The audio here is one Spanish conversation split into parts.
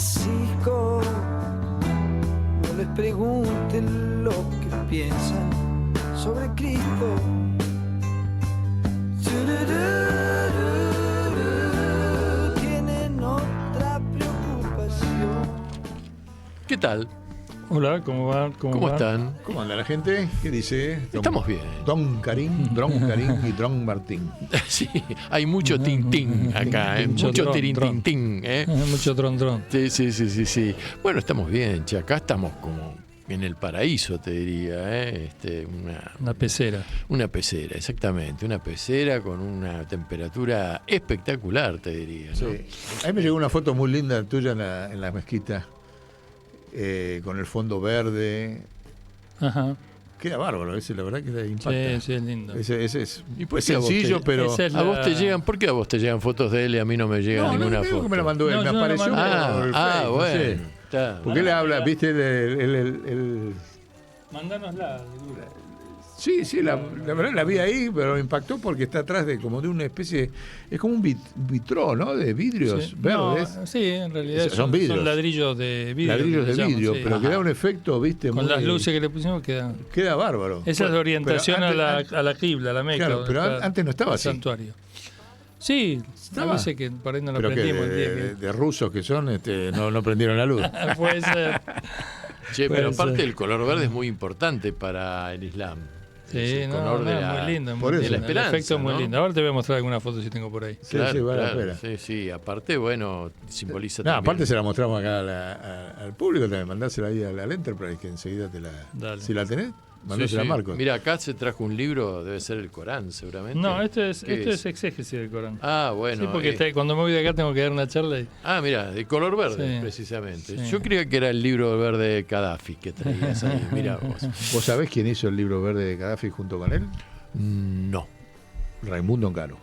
Francisco. No les pregunten lo que piensan sobre Cristo. Tienen otra preocupación. ¿Qué tal? Hola, ¿cómo va? ¿Cómo están? ¿Cómo anda la gente? ¿Qué dice? Estamos bien. Don Karim y Don Martín. Sí, hay mucho tin acá, mucho tron, tirin tron. tin. Mucho tron. Sí. Bueno, estamos bien, che, acá estamos como en el paraíso, te diría, Una pecera. Una pecera, exactamente, una pecera con una temperatura espectacular, te diría, ¿no? Sí. A mí me llegó una foto muy linda tuya en la mezquita, con el fondo verde. Ajá. Queda bárbaro, ese la verdad que impacta. Sí, es lindo. Ese es ¿Y por es qué a vos sencillo, te- pero... esa es ¿A vos la- te llegan? ¿Por qué a vos te llegan fotos de él y a mí no me llega ninguna no digo foto? que me la mandó él, No, me yo no la apareció mandé. por el Ah, Face, no bueno. sé. Está. Porque él habla, viste, el Mandánosla del grupo. sí, la verdad la vi ahí, pero me impactó porque está atrás de como de una especie, es como un vitró, ¿no? De vidrios Sí. verdes. No, sí, en realidad Son vidrios. son ladrillos de vidrio. Ladrillos que de le llaman, vidrio, sí. pero que da un efecto, viste, Con muy... las luces que le pusimos Queda bárbaro. Esa es la orientación Pero a la qibla, a la Meca. Claro, donde pero está antes no estaba el así. santuario. Sí, Estaba. a veces que por ahí no lo Pero que aprendimos el día de rusos que son, no prendieron la luz. que... Puede ser. Che, Puede pero aparte ser. el color verde es muy importante para el Islam. Sí, Es el no, color de la- muy lindo. por Muy eso. lindo. de la esperanza, El efecto es muy ¿no? lindo. Ahora te voy a mostrar alguna foto si tengo por ahí. Sí, vale la pena. Sí, aparte, bueno, simboliza No, también. aparte se la mostramos acá al público también, mandásela ahí al Enterprise, que enseguida Dale. si la tenés, Sí, mandásela sí. a Marcos. Mira, acá se trajo un libro, debe ser el Corán, seguramente. No, esto es ¿Qué es? exégesis del Corán. Ah, bueno. Sí, porque cuando me voy de acá tengo que dar una charla y... Mira, de color verde, Sí. precisamente. Sí. Yo creía que era el libro verde de Gaddafi que traías ahí. Mira vos. ¿Vos sabés quién hizo el libro verde de Gaddafi junto con él? No. Raimundo Ongaro.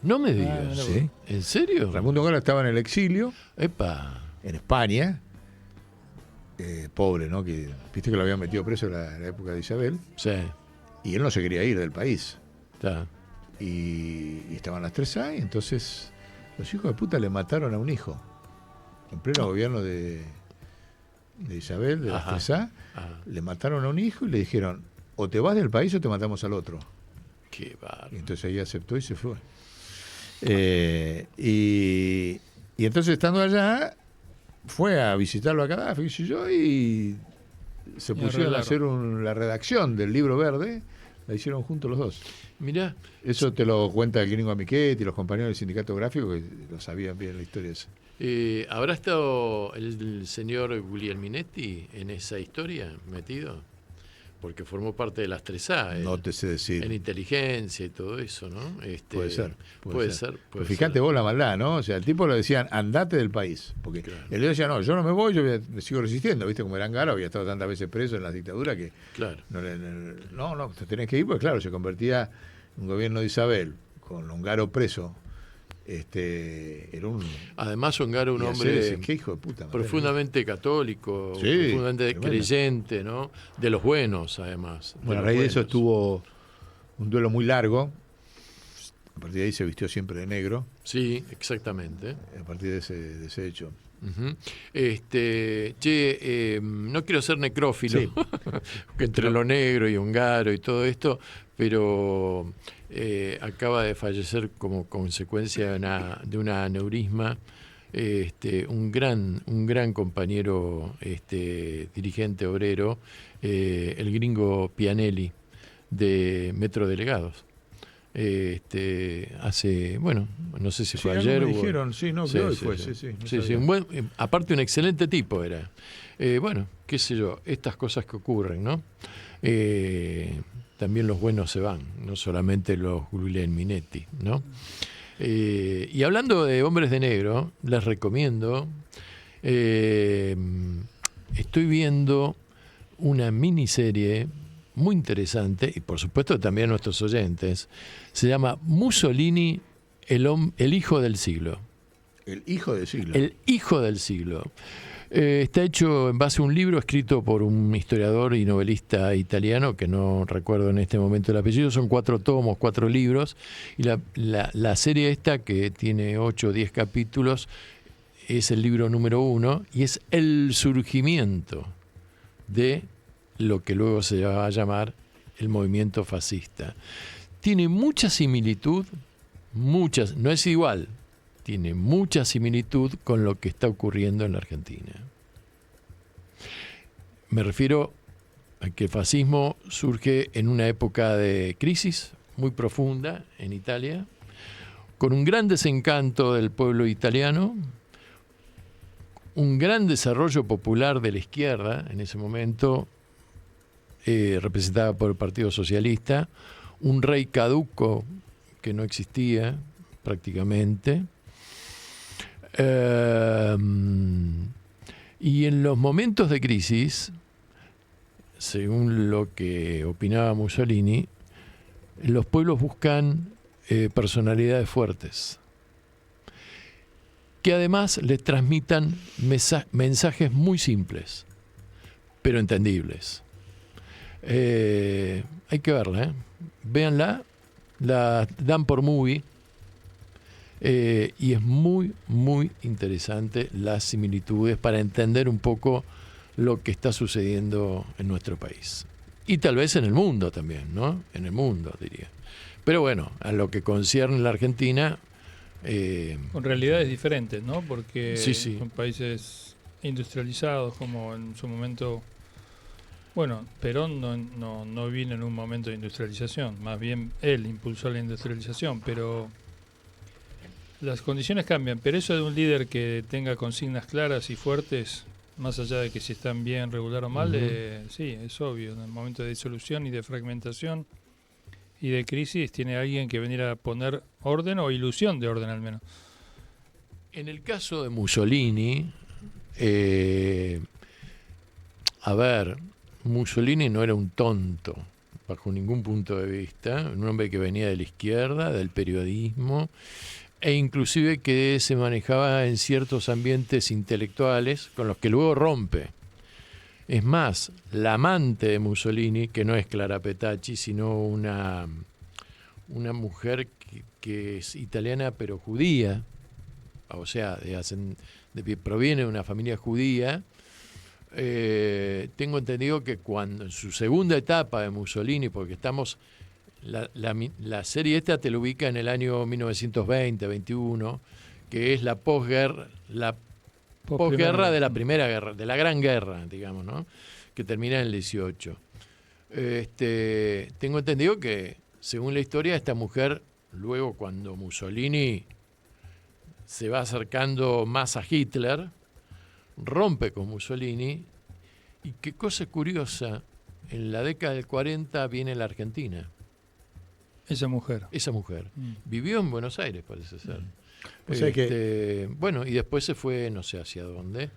No me digas. mira vos. Sí. ¿En serio? Raimundo Ongaro estaba en el exilio, Epa. en España, pobre, ¿no? Que viste que lo habían metido preso en la época de Isabel, Sí, y él no se quería ir del país. está. Y estaban las 3A, y entonces los hijos de puta le mataron a un hijo. En pleno gobierno de Isabel, de las Ajá. 3A, Ah, le mataron a un hijo y le dijeron, o te vas del país o te matamos al otro. qué bárbaro. Y entonces ahí aceptó y se fue. Y entonces estando allá, fue a visitarlo a Gaddafi, qué sé yo, y se pusieron a hacer la redacción del libro verde, la hicieron juntos los dos. Mirá, Eso te lo cuenta el Gringo Amichetti y los compañeros del sindicato gráfico que lo sabían bien la historia esa. ¿habrá estado el señor Guglielminetti en esa historia metido? Porque formó parte de las 3A. No te sé decir. En inteligencia y todo eso, ¿no? Puede ser. Puede ser. Pero fíjate vos la maldad, ¿no? O sea, el tipo le decían, andate del país. Porque Claro. él decía, no, yo no me voy, me sigo resistiendo. ¿Viste? Como era Angara, había estado tantas veces preso en las dictaduras que Claro. no, te tenés que ir, porque claro, se convertía en un gobierno de Isabel, con Ongaro preso. Era un... Además, Ongaro, un y hombre hacer qué hijo de puta. madre. profundamente católico, Sí, profundamente tremendo. creyente, ¿no? De los buenos, además. Bueno, a los raíz de eso buenos. tuvo un duelo muy largo. A partir de ahí se vistió siempre de negro, Sí, exactamente. a partir de ese hecho. Ujú. No quiero ser necrófilo, Sí. que entre lo negro y Ongaro y todo esto, pero acaba de fallecer como consecuencia de una aneurisma un gran compañero dirigente obrero, el gringo Pianelli de Metro Delegados. Hace, bueno, no sé si fue ayer me o dijeron, sí, no, que hoy fue, sí. no Sí, sabía. un buen, aparte un excelente tipo era. Bueno, qué sé yo, estas cosas que ocurren, ¿no? También los buenos se van, no solamente los Guglielminetti, ¿no? Y hablando de hombres de negro, les recomiendo, estoy viendo una miniserie muy interesante, y por supuesto también a nuestros oyentes, se llama Mussolini, el hijo del siglo. El hijo del siglo. El hijo del siglo. Está hecho en base a un libro escrito por un historiador y novelista italiano, que no recuerdo en este momento el apellido. Son 4 tomos, 4 libros, y la serie esta, que tiene 8 o 10 capítulos, es el libro número 1 y es el surgimiento de lo que luego se va a llamar el movimiento fascista. Tiene mucha similitud, no es igual, tiene mucha similitud con lo que está ocurriendo en la Argentina. Me refiero a que el fascismo surge en una época de crisis muy profunda en Italia, con un gran desencanto del pueblo italiano, un gran desarrollo popular de la izquierda en ese momento, representada por el Partido Socialista, un rey caduco que no existía prácticamente, y en los momentos de crisis, según lo que opinaba Mussolini, los pueblos buscan personalidades fuertes, que además les transmitan mensajes muy simples, pero entendibles. Hay que verla, véanla, la dan por movie, y es muy, muy interesante las similitudes para entender un poco lo que está sucediendo en nuestro país. Y tal vez en el mundo también, ¿no? En el mundo, diría. Pero bueno, a lo que concierne a la Argentina... con realidades diferentes, ¿no? Porque sí. son países industrializados, como en su momento... Bueno, Perón no vino en un momento de industrialización, más bien él impulsó la industrialización, pero las condiciones cambian. Pero eso de un líder que tenga consignas claras y fuertes, más allá de que si están bien, regular o mal, sí, es obvio. En el momento de disolución y de fragmentación y de crisis, tiene alguien que venir a poner orden o ilusión de orden al menos. En el caso de Mussolini, a ver, Mussolini no era un tonto, bajo ningún punto de vista, un hombre que venía de la izquierda, del periodismo, e inclusive que se manejaba en ciertos ambientes intelectuales con los que luego rompe. Es más, la amante de Mussolini, que no es Clara Petacci, sino una mujer que es italiana pero judía, o sea, proviene de una familia judía. Tengo entendido que cuando en su segunda etapa de Mussolini, porque estamos la serie esta te lo ubica en el año 1920-21, que es la posguerra de la primera guerra, de la Gran Guerra, digamos, ¿no? Que termina en el 18. Tengo entendido que, según la historia, esta mujer, luego cuando Mussolini se va acercando más a Hitler, rompe con Mussolini, y qué cosa curiosa, en la década del 40 viene la Argentina. Esa mujer. Vivió en Buenos Aires, parece ser. O sea que... Bueno, y después se fue no sé hacia dónde.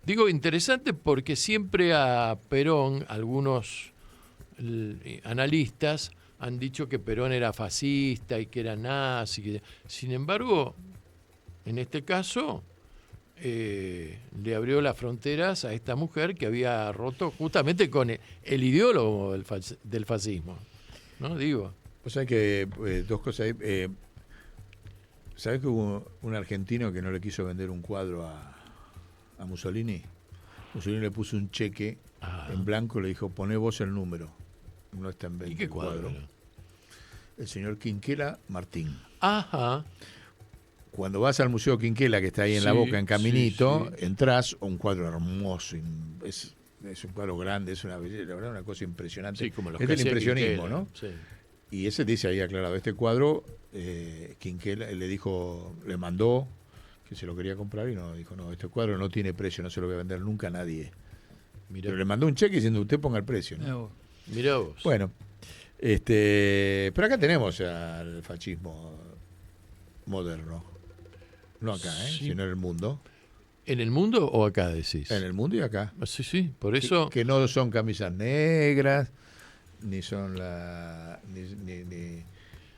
Digo, interesante porque siempre a Perón, algunos analistas han dicho que Perón era fascista y que era nazi. Sin embargo, en este caso... le abrió las fronteras a esta mujer que había roto justamente con el ideólogo del fascismo, ¿no? Digo. O sea que dos cosas ahí. ¿Sabés que hubo un argentino que no le quiso vender un cuadro a Mussolini? Mussolini le puso un cheque en blanco y le dijo, poné vos el número. No está en venta. ¿Y qué cuadro? El señor Quinquela Martín. Ajá. Cuando vas al Museo Quinquela, que está ahí en La Boca, en Caminito, sí. Entrás, un cuadro hermoso, es un cuadro grande, es una belleza, la verdad, una cosa impresionante. Sí, como los es que del hacía impresionismo, Quinquela, ¿no? Sí. Y ese dice ahí aclarado, este cuadro, Quinquela le mandó que se lo quería comprar y no, dijo, no, este cuadro no tiene precio, no se lo voy a vender nunca a nadie. Pero le mandó un cheque diciendo, usted ponga el precio, ¿no? Mirá vos. Bueno, pero acá tenemos al fascismo moderno. No acá, Sí. sino en el mundo. ¿En el mundo o acá decís? En el mundo y acá. Sí, por eso... Que no son camisas negras, ni son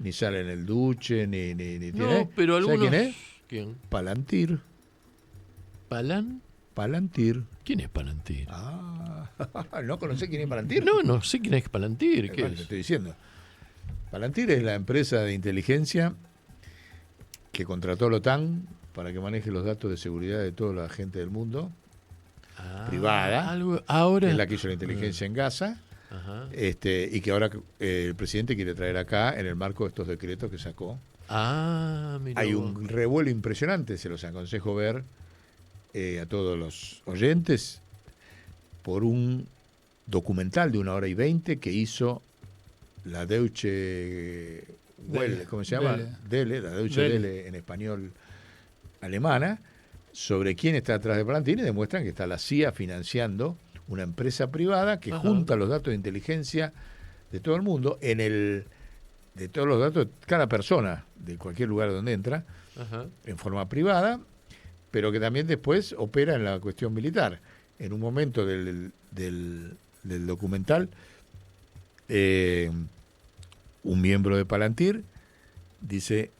ni salen el duche, ni No, pero ¿sabe algunos... quién es? ¿Quién? Palantir. Palantir. ¿Quién es Palantir? ¿No conocés quién es Palantir? No sé quién es Palantir. ¿Qué Bueno, es? te estoy diciendo. Palantir es la empresa de inteligencia que contrató la OTAN para que maneje los datos de seguridad de toda la gente del mundo, privada, ahora que es la que hizo la inteligencia en Gaza, Ajá. y que ahora el presidente quiere traer acá en el marco de estos decretos que sacó. Mira Hay vos. un revuelo impresionante, se los aconsejo ver a todos los oyentes, por un documental de 1 hora y 20 que hizo la Deutsche Welle, ¿cómo se llama? La Deutsche Welle en español alemana, sobre quién está atrás de Palantir, y demuestran que está la CIA financiando una empresa privada que junta los datos de inteligencia de todo el mundo, de todos los datos de cada persona, de cualquier lugar donde entra, en forma privada, pero que también después opera en la cuestión militar. En un momento del documental, un miembro de Palantir dice,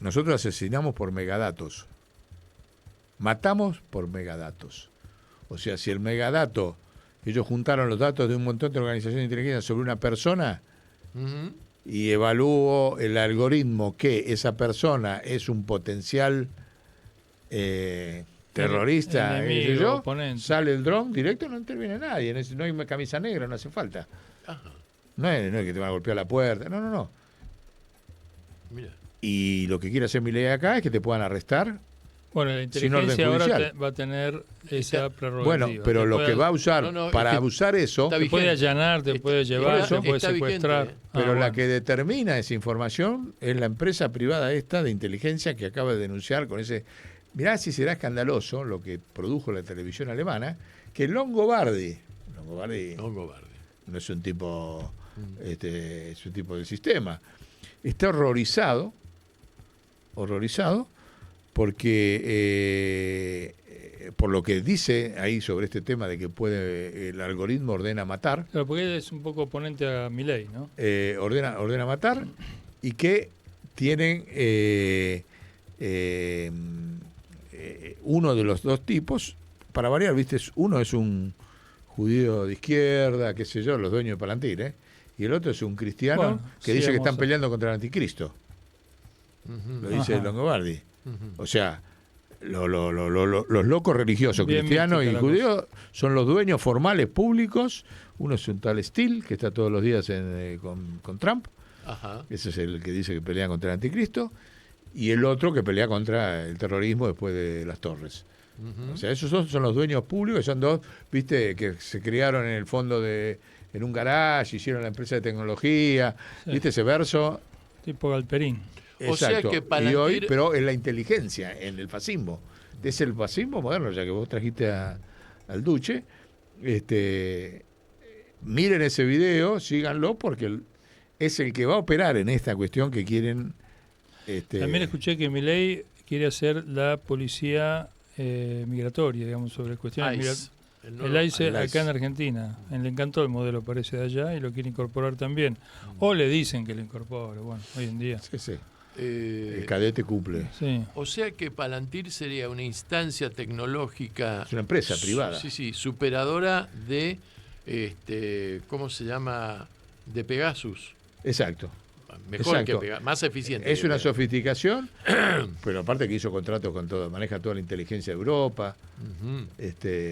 nosotros asesinamos por megadatos, matamos por megadatos. O sea, si el megadato, ellos juntaron los datos de un montón de organizaciones de inteligencia sobre una persona, y evalúo el algoritmo que esa persona es un potencial terrorista, enemigo, oponente. sale el dron directo, no interviene nadie, no hay camisa negra, no hace falta. No es que te van a golpear la puerta, no. Mira. Y lo que quiere hacer Milei acá es que te puedan arrestar. Bueno, la sin orden inteligencia ahora judicial. va a tener esa prerrogativa. Bueno, pero lo que va a usar para es que abusar eso, está te puede vigente. allanar, te puede llevar, te puede está secuestrar. vigente. pero la bueno. que determina esa información es la empresa privada esta de inteligencia que acaba de denunciar con ese... Mirá si será escandaloso lo que produjo la televisión alemana, que Longobardi no es un tipo, es un tipo del sistema, está horrorizado porque por lo que dice ahí sobre este tema de que el algoritmo ordena matar, Claro, porque él es un poco oponente a Milei, ¿no? ordena matar, y que tienen uno de los dos tipos, para variar, ¿viste? Uno es un judío de izquierda, qué sé yo, los dueños de Palantir, y el otro es un cristiano Bueno, que dice que sigamos están a- peleando contra el anticristo. Lo dice Ajá. Longobardi. O sea, los locos religiosos, Bien cristianos y mística la judíos, son los dueños formales públicos. Uno es un tal Steele, que está todos los días con Trump. Ajá. Ese es el que dice que pelea contra el anticristo. Y el otro que pelea contra el terrorismo después de las torres. O sea, esos son los dueños públicos, son dos, viste, que se criaron en el fondo en un garage, hicieron la empresa de tecnología, Sí. viste ese verso. Tipo Galperín. O sea Exacto. que Y hoy, Palantir- pero en la inteligencia, en el fascismo. Es el fascismo moderno, ya que vos trajiste al Duce. Miren ese video, síganlo, porque es el que va a operar en esta cuestión que quieren. También escuché que Milei quiere hacer la policía migratoria, digamos, sobre cuestiones ICE. migratorias. nuevo- El ICE el acá ICE. en Argentina. Le encantó el modelo, parece, de allá y lo quiere incorporar también. O le dicen que lo incorpore, bueno, hoy en día. Sí, sí. Eh, El cadete cumple. Sí. o sea que Palantir sería una instancia tecnológica. Es una empresa privada. Sí, superadora de, ¿cómo se llama? De Pegasus. Exacto. Mejor Exacto. que Pegasus, más eficiente. Es que una Pegasus. sofisticación, pero aparte que hizo contratos con todo, maneja toda la inteligencia de Europa. Ujú.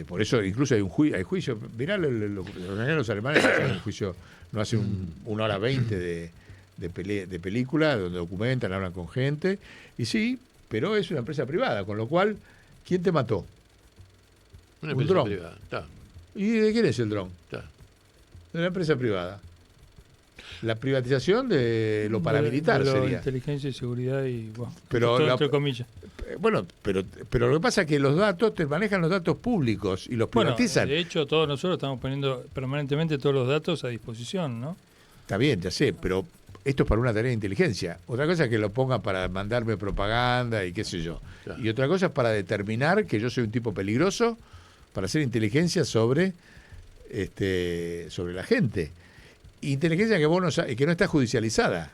Por eso incluso hay hay juicio. Mirá, los alemanes hacen un juicio, no hace 1 hora 20 de película, donde documentan, hablan con gente. Y sí, pero es una empresa privada, con lo cual, ¿quién te mató? Una Un empresa dron. privada. Está, ¿Y de quién es el dron? está. De una empresa privada. La privatización de lo paramilitar De lo sería. inteligencia y seguridad y, bueno, Pero todo la- entre comillas. Bueno, pero lo que pasa es que los datos, te manejan los datos públicos y los Bueno, privatizan. de hecho, todos nosotros estamos poniendo permanentemente todos los datos a disposición, ¿no? Está bien, ya sé, pero esto es para una tarea de inteligencia. Otra cosa es que lo pongan para mandarme propaganda y qué sé yo. Claro. Y otra cosa es para determinar que yo soy un tipo peligroso, para hacer inteligencia sobre la gente. Inteligencia que vos no sabés, que no está judicializada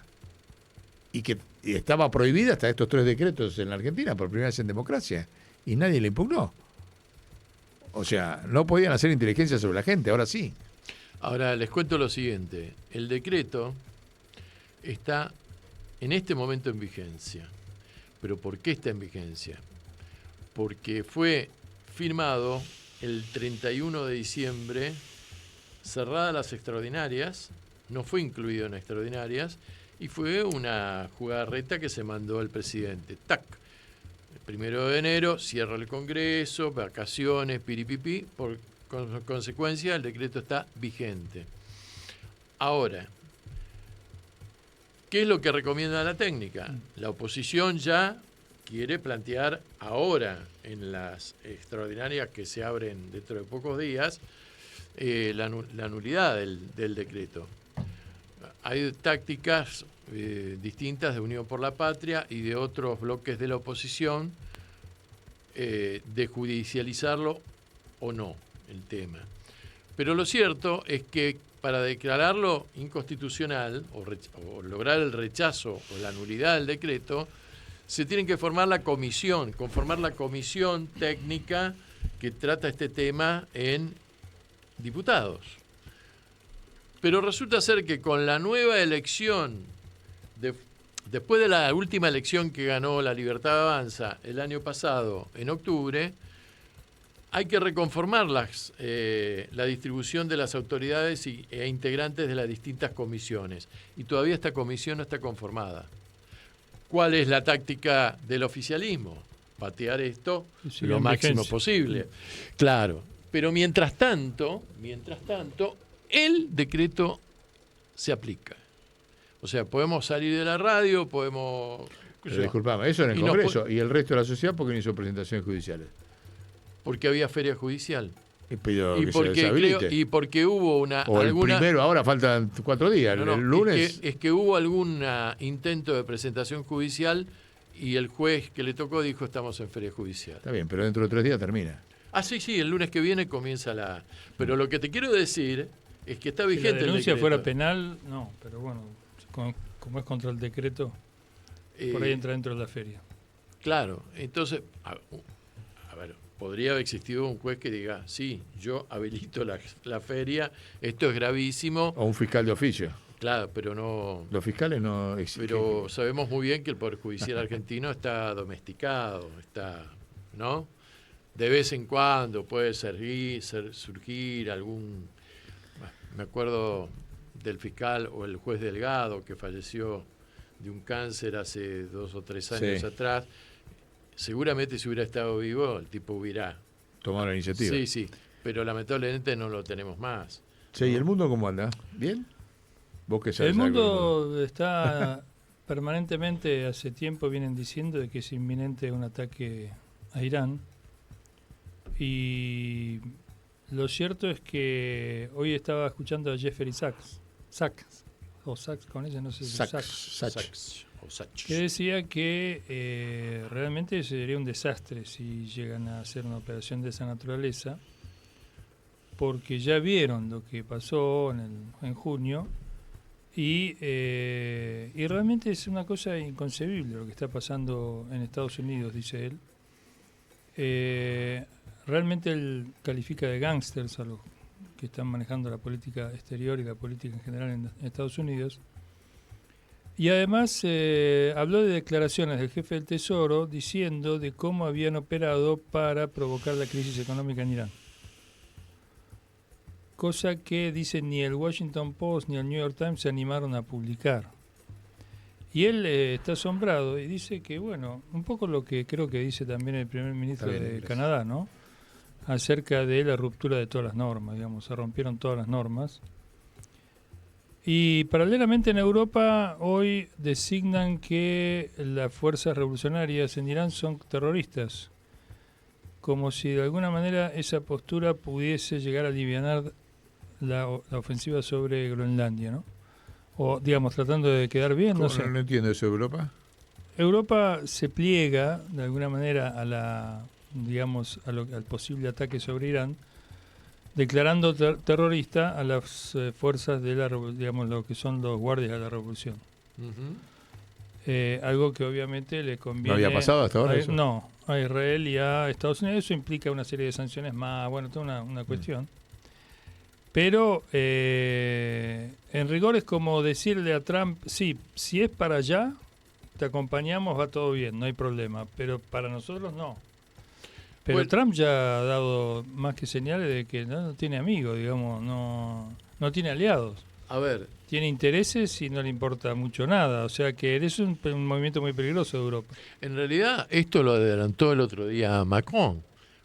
y que estaba prohibida hasta estos 3 decretos en la Argentina por primera vez en democracia y nadie la impugnó. O sea, no podían hacer inteligencia sobre la gente, ahora sí. Ahora les cuento lo siguiente. El decreto está en este momento en vigencia. ¿Pero por qué está en vigencia? Porque fue firmado el 31 de diciembre, cerradas las extraordinarias, no fue incluido en extraordinarias, y fue una jugarreta que se mandó el presidente. ¡Tac! El 1 de enero cierra el Congreso, vacaciones, piripipi, por consecuencia el decreto está vigente. Ahora, ¿qué es lo que recomienda la técnica? La oposición ya quiere plantear ahora, en las extraordinarias que se abren dentro de pocos días, la nulidad del decreto. Hay tácticas distintas de Unión por la Patria y de otros bloques de la oposición de judicializarlo o no el tema. Pero lo cierto es que para declararlo inconstitucional o lograr el rechazo o la nulidad del decreto, se tiene que conformar la comisión técnica que trata este tema en diputados. Pero resulta ser que con la nueva elección, después de la última elección que ganó La Libertad Avanza el año pasado, en octubre, hay que reconformar la distribución de las autoridades e integrantes de las distintas comisiones. Y todavía esta comisión no está conformada. ¿Cuál es la táctica del oficialismo? Patear esto lo máximo posible. Claro. Pero mientras tanto, el decreto se aplica. O sea, podemos salir de la radio, podemos... Pero disculpame, eso en el Congreso. ¿Y el resto de la sociedad por qué no hizo presentaciones judiciales? Porque había feria judicial. Y porque hubo alguna... El primero, ahora faltan 4 días, el lunes... Es que hubo algún intento de presentación judicial y el juez que le tocó dijo estamos en feria judicial. Está bien, pero dentro de 3 días termina. Sí, el lunes que viene comienza la... Pero lo que te quiero decir es que está vigente el decreto. Si la denuncia fuera penal, no, pero bueno, como es contra el decreto, por ahí entra dentro de la feria. Claro, entonces, a ver, podría haber existido un juez que diga, sí, yo habilito la feria, esto es gravísimo. O un fiscal de oficio. Claro, pero no... Los fiscales no existen. Pero sabemos muy bien que el Poder Judicial argentino está domesticado, ¿no? De vez en cuando puede surgir algún... Me acuerdo del fiscal o el juez Delgado que falleció de un cáncer hace 2 o 3 años atrás. Seguramente si hubiera estado vivo, el tipo hubiera tomado la iniciativa. Sí, pero lamentablemente no lo tenemos más. Sí, ¿y el mundo cómo anda? ¿Bien? ¿Vos qué sabés? El mundo está permanentemente, hace tiempo vienen diciendo de que es inminente un ataque a Irán. Y lo cierto es que hoy estaba escuchando a Jeffrey Sachs con ella, no sé si Sachs, que decía que realmente sería un desastre si llegan a hacer una operación de esa naturaleza, porque ya vieron lo que pasó en junio y realmente es una cosa inconcebible lo que está pasando en Estados Unidos, dice él. Realmente él califica de gángsters a los que están manejando la política exterior y la política en general en Estados Unidos. Y además habló de declaraciones del jefe del Tesoro diciendo de cómo habían operado para provocar la crisis económica en Irán. Cosa que dice ni el Washington Post ni el New York Times se animaron a publicar. Y él está asombrado y dice que, bueno, un poco lo que creo que dice también el primer ministro de Canadá, ¿no? Acerca de la ruptura de todas las normas, digamos, se rompieron todas las normas. Y paralelamente en Europa hoy designan que las fuerzas revolucionarias en Irán son terroristas, como si de alguna manera esa postura pudiese llegar a alivianar la ofensiva sobre Groenlandia, ¿no? O, digamos, tratando de quedar bien, no sé. No entiendo eso, ¿Europa? Europa se pliega de alguna manera a al posible ataque sobre Irán, declarando terrorista a las fuerzas de lo que son los guardias de la revolución. Uh-huh. Algo que obviamente le conviene... ¿No había pasado hasta ahora eso? No, a Israel y a Estados Unidos. Eso implica una serie de sanciones más, toda una cuestión. Pero en rigor es como decirle a Trump, sí, si es para allá, te acompañamos, va todo bien, no hay problema, pero para nosotros no. Pero Bueno, Trump ya ha dado más que señales de que no tiene amigos, digamos, no tiene aliados. a ver, Tiene intereses y no le importa mucho nada. O sea que es un movimiento muy peligroso de Europa. en realidad esto lo adelantó el otro día Macron,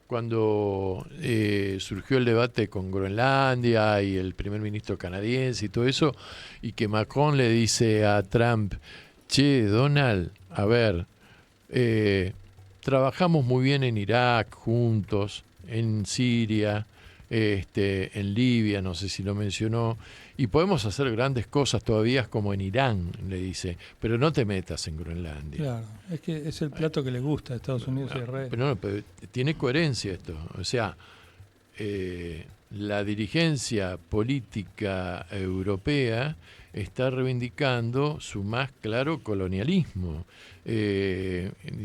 cuando surgió el debate con Groenlandia y el primer ministro canadiense y todo eso, y que Macron le dice a Trump, che, Donald, a ver, trabajamos muy bien en Irak juntos, en Siria, en Libia, no sé si lo mencionó, y podemos hacer grandes cosas todavía como en Irán, le dice, pero no te metas en Groenlandia. Claro, es que es el plato que le gusta a Estados Unidos y a Israel. Pero tiene coherencia esto, o sea, la dirigencia política europea está reivindicando su más claro colonialismo,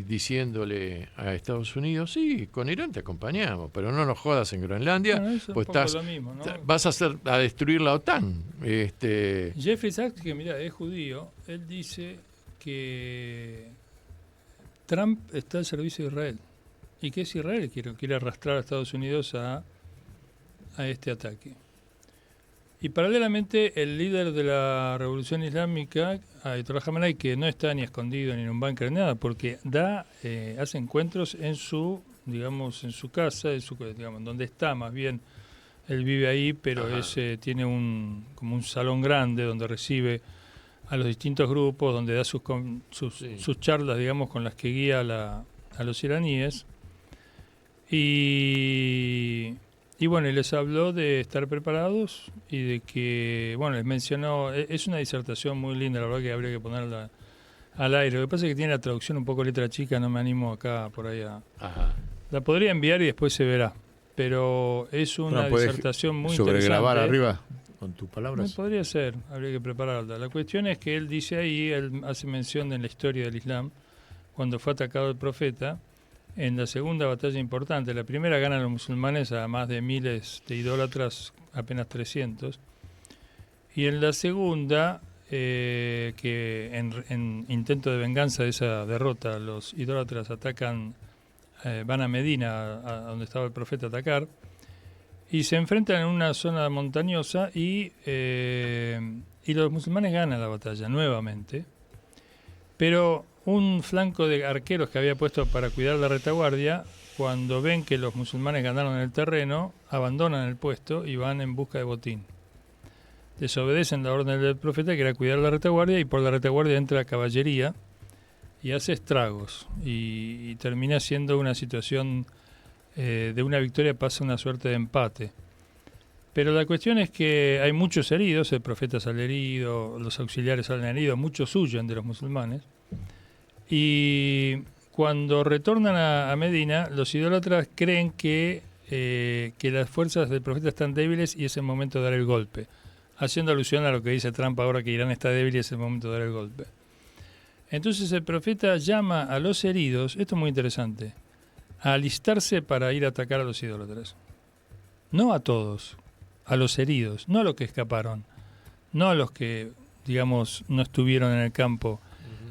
diciéndole a Estados Unidos, sí, con Irán te acompañamos, pero no nos jodas en Groenlandia, Bueno, eso es pues un poco lo mismo, ¿no? vas a destruir la OTAN. Jeffrey Sachs, que mira, es judío, él dice que Trump está al servicio de Israel. ¿Y qué es Israel? Quiere arrastrar a Estados Unidos a este ataque. Y paralelamente el líder de la Revolución Islámica, Ayatollah Khamenei, que no está ni escondido ni en un búnker ni nada, porque hace encuentros en su casa, donde está más bien. Él vive ahí, pero tiene como un salón grande donde recibe a los distintos grupos, donde da sus charlas, digamos, con las que guía a los iraníes. Y bueno, y les habló de estar preparados y de que, bueno, les mencionó, es una disertación muy linda, la verdad que habría que ponerla al aire. Lo que pasa es que tiene la traducción un poco letra chica, no me animo acá por ahí La podría enviar y después se verá, pero es una disertación muy interesante. ¿Sobregrabar arriba con tus palabras? No, podría ser, habría que prepararla. La cuestión es que él dice ahí, él hace mención de la historia del Islam, cuando fue atacado el profeta, en la segunda batalla importante. La primera ganan los musulmanes a más de miles de idólatras, apenas 300. Y en la segunda, que en intento de venganza de esa derrota, los idólatras van a Medina, a donde estaba el profeta, a atacar, y se enfrentan en una zona montañosa y los musulmanes ganan la batalla nuevamente. Pero un flanco de arqueros que había puesto para cuidar la retaguardia, cuando ven que los musulmanes ganaron el terreno, abandonan el puesto y van en busca de botín. Desobedecen la orden del profeta, que era cuidar la retaguardia, y por la retaguardia entra la caballería y hace estragos. Y termina siendo una situación de una victoria, pasa una suerte de empate. Pero la cuestión es que hay muchos heridos, el profeta sale herido, los auxiliares salen heridos, muchos huyen de los musulmanes. Y cuando retornan a Medina, los idólatras creen que las fuerzas del profeta están débiles y es el momento de dar el golpe, haciendo alusión a lo que dice Trump ahora, que Irán está débil y es el momento de dar el golpe. Entonces el profeta llama a los heridos, esto es muy interesante, a alistarse para ir a atacar a los idólatras. No a todos, a los heridos, no a los que escaparon, no a los que, digamos, no estuvieron en el campo,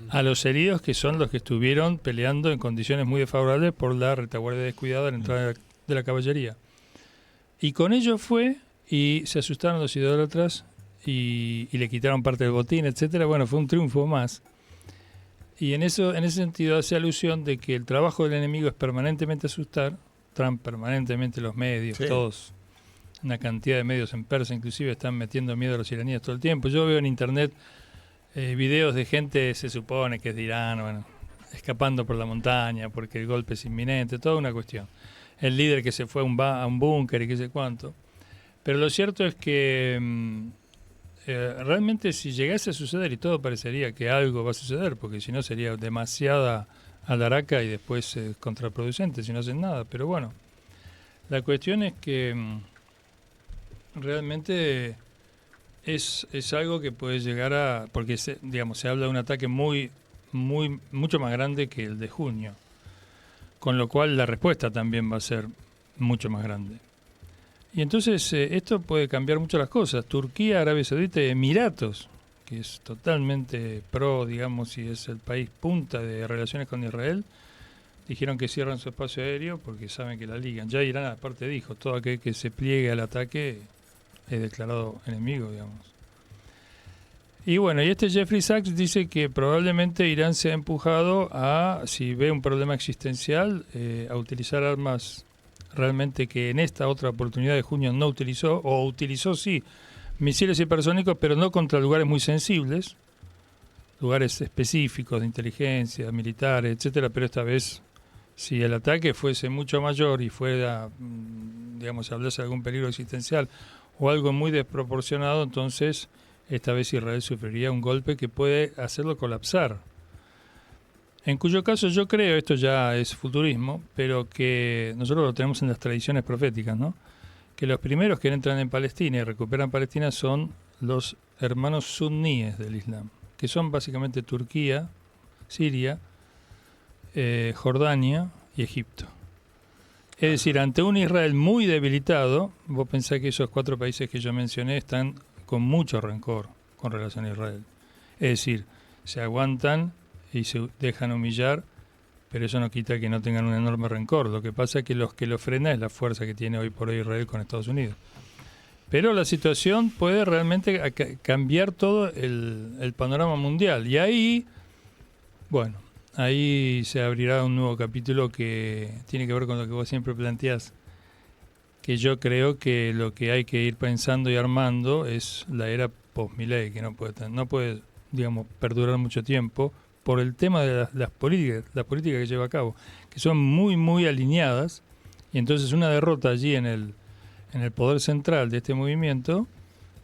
a los heridos, que son los que estuvieron peleando en condiciones muy desfavorables por la retaguardia descuidada a la entrada de la caballería. Y con ello fue, y se asustaron los idólatras y le quitaron parte del botín, etcétera. Bueno, fue un triunfo más. Y en ese sentido hace alusión de que el trabajo del enemigo es permanentemente asustar, Trump permanentemente, los medios, sí. Todos, una cantidad de medios en persa inclusive están metiendo miedo a los iraníes todo el tiempo. Yo veo en internet videos de gente, se supone que es de Irán, bueno, escapando por la montaña porque el golpe es inminente, toda una cuestión. El líder que se fue a un búnker y qué sé cuánto. Pero lo cierto es que realmente si llegase a suceder, y todo parecería que algo va a suceder, porque si no sería demasiada alaraca y después contraproducente si no hacen nada. Pero bueno, la cuestión es que realmente es algo que puede llegar a, porque se habla de un ataque mucho más grande que el de junio, con lo cual la respuesta también va a ser mucho más grande. Y entonces esto puede cambiar mucho las cosas. Turquía, Arabia Saudita y Emiratos, que es totalmente pro, digamos, y es el país punta de relaciones con Israel, dijeron que cierran su espacio aéreo porque saben que la ligan. Ya Irán aparte dijo, todo aquel que se pliegue al ataque es declarado enemigo, digamos. Y bueno, y este Jeffrey Sachs dice que probablemente Irán se ha empujado a, si ve un problema existencial, a utilizar armas realmente que en esta otra oportunidad de junio no utilizó, o utilizó sí, misiles hipersónicos, pero no contra lugares muy sensibles, lugares específicos de inteligencia, militares, etcétera, pero esta vez, si el ataque fuese mucho mayor y fuera, digamos, hablarse de algún peligro existencial o algo muy desproporcionado, entonces esta vez Israel sufriría un golpe que puede hacerlo colapsar. En cuyo caso yo creo, esto ya es futurismo, pero que nosotros lo tenemos en las tradiciones proféticas, ¿no? Que los primeros que entran en Palestina y recuperan Palestina son los hermanos suníes del Islam, que son básicamente Turquía, Siria, Jordania y Egipto. Es decir, ante un Israel muy debilitado, vos pensás que esos 4 países que yo mencioné están con mucho rencor con relación a Israel. Es decir, se aguantan y se dejan humillar, pero eso no quita que no tengan un enorme rencor. Lo que pasa es que los que lo frena es la fuerza que tiene hoy por hoy Israel con Estados Unidos. Pero la situación puede realmente cambiar todo el panorama mundial. Y ahí, bueno, ahí se abrirá un nuevo capítulo que tiene que ver con lo que vos siempre planteás, que yo creo que lo que hay que ir pensando y armando es la era post-Milei, que no puede, digamos, perdurar mucho tiempo por el tema de las políticas que lleva a cabo, que son muy, muy alineadas, y entonces una derrota allí en el poder central de este movimiento,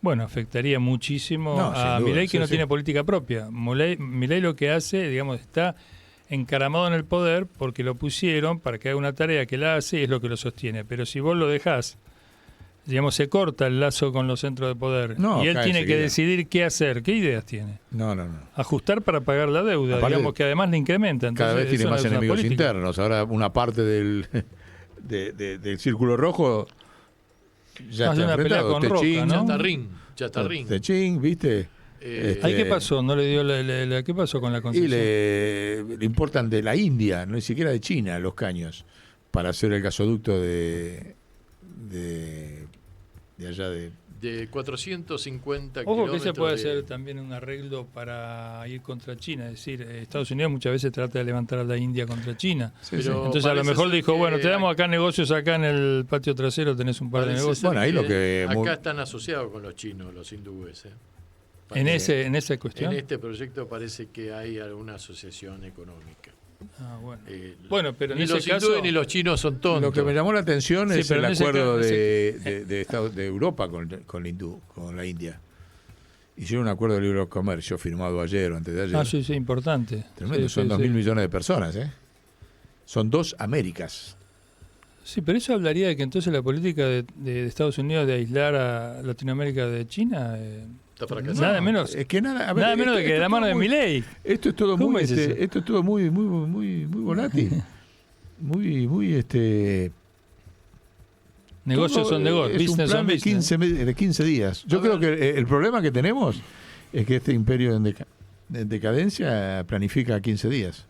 bueno, afectaría muchísimo a Milei, que no tiene política propia. Milei lo que hace, digamos, está encaramado en el poder porque lo pusieron para que haga una tarea que la hace y es lo que lo sostiene. Pero si vos lo dejás, digamos, se corta el lazo con los centros de poder y él tiene que decidir qué hacer. ¿Qué ideas tiene? No. Ajustar para pagar la deuda, aparte, digamos, que además le incrementa. Entonces, cada vez tiene más enemigos política internos. Ahora una parte del círculo rojo ya está una pelea enfrentado. con Roca, ¿no? Chatarrín. Techín, ¿viste? ¿Ahí qué pasó? ¿No le dio qué pasó con la concesión? Y le importan de la India, no ni siquiera de China, los caños, para hacer el gasoducto de allá de 450 Ojo kilómetros. que se puede hacer también un arreglo para ir contra China. Es decir, Estados Unidos muchas veces trata de levantar a la India contra China. Entonces a lo mejor dijo, bueno, te damos acá negocios, acá en el patio trasero tenés un par de negocios. Bueno, ahí lo que... Acá están asociados con los chinos, los hindúes. En esa cuestión. En este proyecto parece que hay alguna asociación económica. Bueno, pero ni en los ese caso hindúes ni los chinos son tontos. Lo que me llamó la atención es el acuerdo de Europa con la India. Hicieron un acuerdo de libre comercio firmado ayer o antes de ayer. Sí, importante. Tremendo, son 2.000 millones de personas, Son 2 Américas. Sí, pero eso hablaría de que entonces la política de Estados Unidos de aislar a Latinoamérica de China... Nada menos, es que nada menos de que de la mano de Milei. Esto es todo muy esto es todo muy volátil. muy negocios son negocios, es business un plan de 15 días. Yo creo que el problema que tenemos es que este imperio en decadencia planifica 15 días.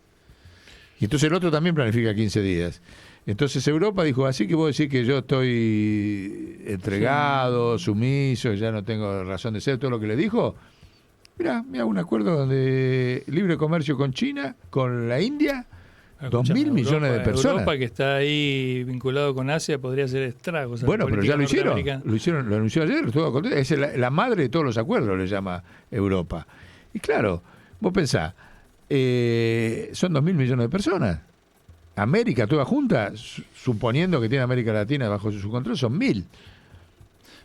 Y entonces el otro también planifica 15 días. Entonces Europa dijo, así que vos decís que yo estoy entregado, sumiso, ya no tengo razón de ser, todo lo que le dijo. Mirá, me hago un acuerdo de libre comercio con China, con la India, 2.000 millones de personas. Europa, que está ahí vinculado con Asia, podría hacer estragos. Bueno, pero ya lo hicieron, lo anunció ayer, es la madre de todos los acuerdos, le llama Europa. Y claro, vos pensás, son 2.000 millones de personas. América toda junta, suponiendo que tiene América Latina bajo su control, son 1.000.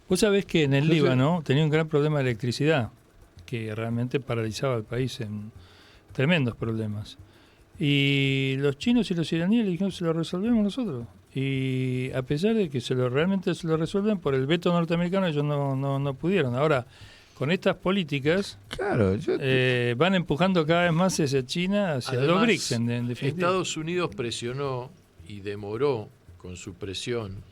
Vos sabés que en el Líbano tenía un gran problema de electricidad, que realmente paralizaba al país en tremendos problemas. Y los chinos y los iraníes le dijeron, se lo resolvemos nosotros. Y a pesar de que realmente se lo resuelven, por el veto norteamericano ellos no pudieron. Ahora, con estas políticas, claro, van empujando cada vez más hacia China, hacia los BRICS, en definitiva. Estados Unidos presionó y demoró con su presión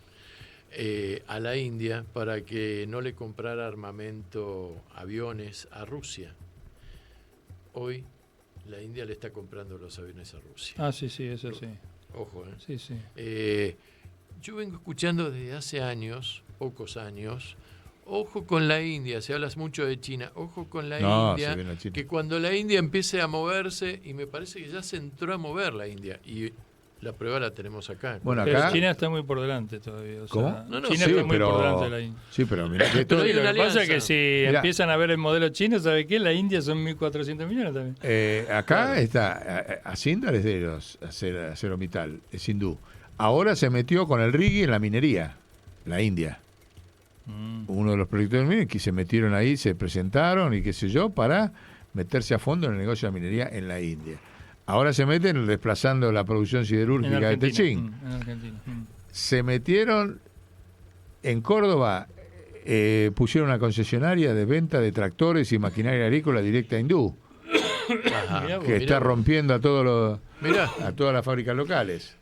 a la India para que no le comprara armamento, aviones a Rusia. Hoy la India le está comprando los aviones a Rusia. Ah, sí, eso sí. Ojo, Sí, sí. Yo vengo escuchando desde hace años, pocos años, ojo con la India, se habla mucho de China, ojo con la India, que cuando la India empiece a moverse, y me parece que ya se entró a mover la India, y la prueba la tenemos acá. Bueno, pero acá China está muy por delante todavía. O ¿cómo? sea, No, China sí, está muy pero, por delante de la India. Sí, pero mira que esto, Pero hay Lo una que pasa es que alianza. si Mirá. empiezan a ver el modelo chino, ¿sabe qué? La India son 1.400 millones también. acá está Asindar es de los ArcelorMittal, es hindú. Ahora se metió con el Riggy en la minería, la India. Uno de los proyectos de minería que se metieron ahí, se presentaron y qué sé yo, para meterse a fondo en el negocio de la minería en la India. Ahora se meten desplazando la producción siderúrgica de Techín. En Argentina. Se metieron en Córdoba, pusieron una concesionaria de venta de tractores y maquinaria agrícola directa a hindú, Ajá. que está rompiendo a todas las fábricas locales.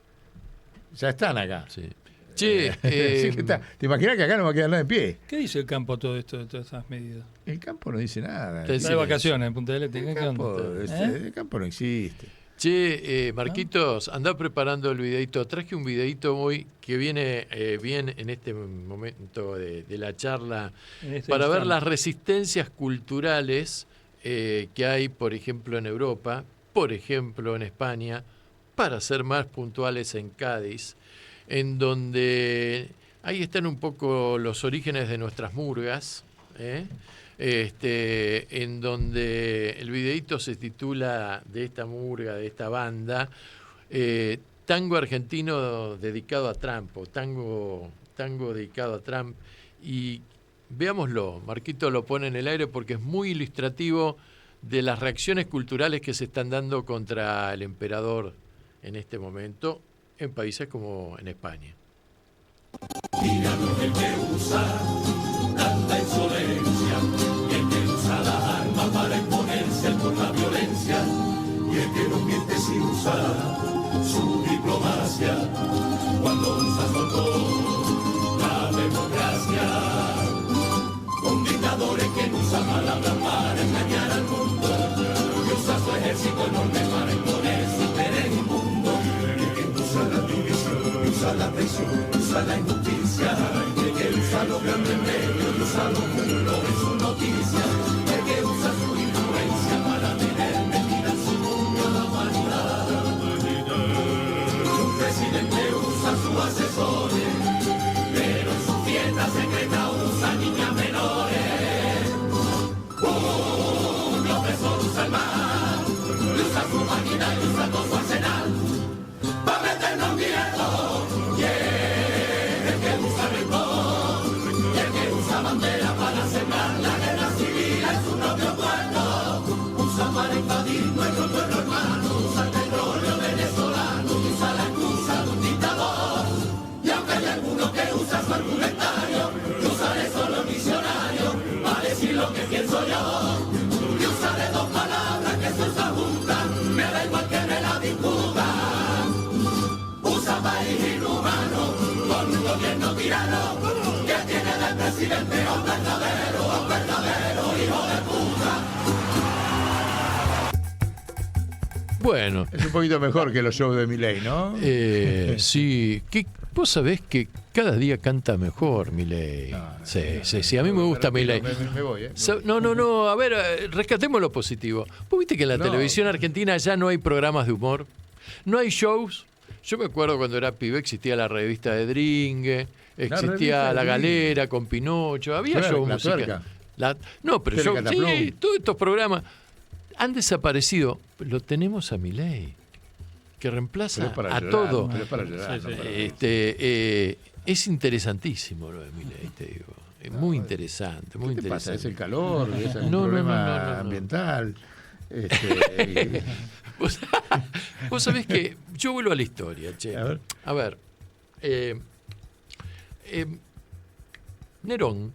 Ya están acá. Sí. Che, Sí que está. ¿Te imaginas que acá no va a quedar nada en pie? ¿Qué dice el campo todo esto, de todas estas medidas? El campo no dice nada. Está Está de vacaciones en Punta del Este. El ¿Qué campo, onda? el campo no existe. Che, Marquitos, andá preparando el videito. Traje un videito hoy que viene bien en este momento de la charla En este para ver instante. las resistencias culturales que hay, por ejemplo, en Europa, por ejemplo, en España, para ser más puntuales en Cádiz, en donde ahí están un poco los orígenes de nuestras murgas, en donde el videíto se titula de esta murga, de esta banda, Tango Argentino dedicado a Trump, o tango dedicado a Trump, y veámoslo, Marquito lo pone en el aire porque es muy ilustrativo de las reacciones culturales que se están dando contra el emperador en este momento en países como en España. Díganos el que usa tanta insolencia, y el que usa la arma para imponerse con la violencia, y el que no miente si usa su diplomacia, cuando usa su autor la democracia. Un dictador es quien usa palabras para engañar al mundo, que usa su ejército enorme para imponer su interés inmundo, y que usa la división, usa la traición, usa la injusticia, el que usa los grandes medios, usa los muros en su noticia, el que usa su influencia para tener metida en su mundo la humanidad. Un presidente usa sus asesores, pero en su fiesta secreta usa niñas menores. Un profesor usa el mal, usa su máquina y usa todo su arsenal para meternos miedo. El que usa rencor, y el que usa bandera para sembrar la guerra civil en su propio puerto, usa para invadir nuestro pueblo hermano, usa el petróleo venezolano, usa la excusa de un dictador. Y aunque hay algunos que usan su argumentario, yo usaré solo misionario para decir lo que pienso yo. Y usaré dos palabras que se usan juntas, me da igual que me la discutan. Usa país inhumano con un gobierno tirano que tiene de presidente a un verdadero hijo de puta. Bueno, Es un poquito mejor que los shows de Milei, ¿no? sí, vos sabés que cada día canta mejor Milei. Sí, a mí me gusta Milei. Me voy, ¿eh? No, a ver, rescatemos lo positivo. ¿Vos viste que en la No. televisión argentina ya no hay programas de humor? No hay shows. Yo me acuerdo cuando era pibe existía la revista de Dringue, revista existía de La Dringue. Galera con Pinocho, había Tuerca, show la musical. Tuerca. No, pero Tele show, Cataplum. sí, todos estos programas han desaparecido. Lo tenemos a Milei, que reemplaza Pero es para a llorar, todo. pero es para llorar, Sí, no sí. para- Es interesantísimo lo de Milei, te digo. Es muy interesante, muy ¿Qué te pasa? interesante. ¿Es el calor? ¿Es algún No, problema no. ambiental? Vos sabés que yo vuelvo a la historia, che. A ver. Nerón.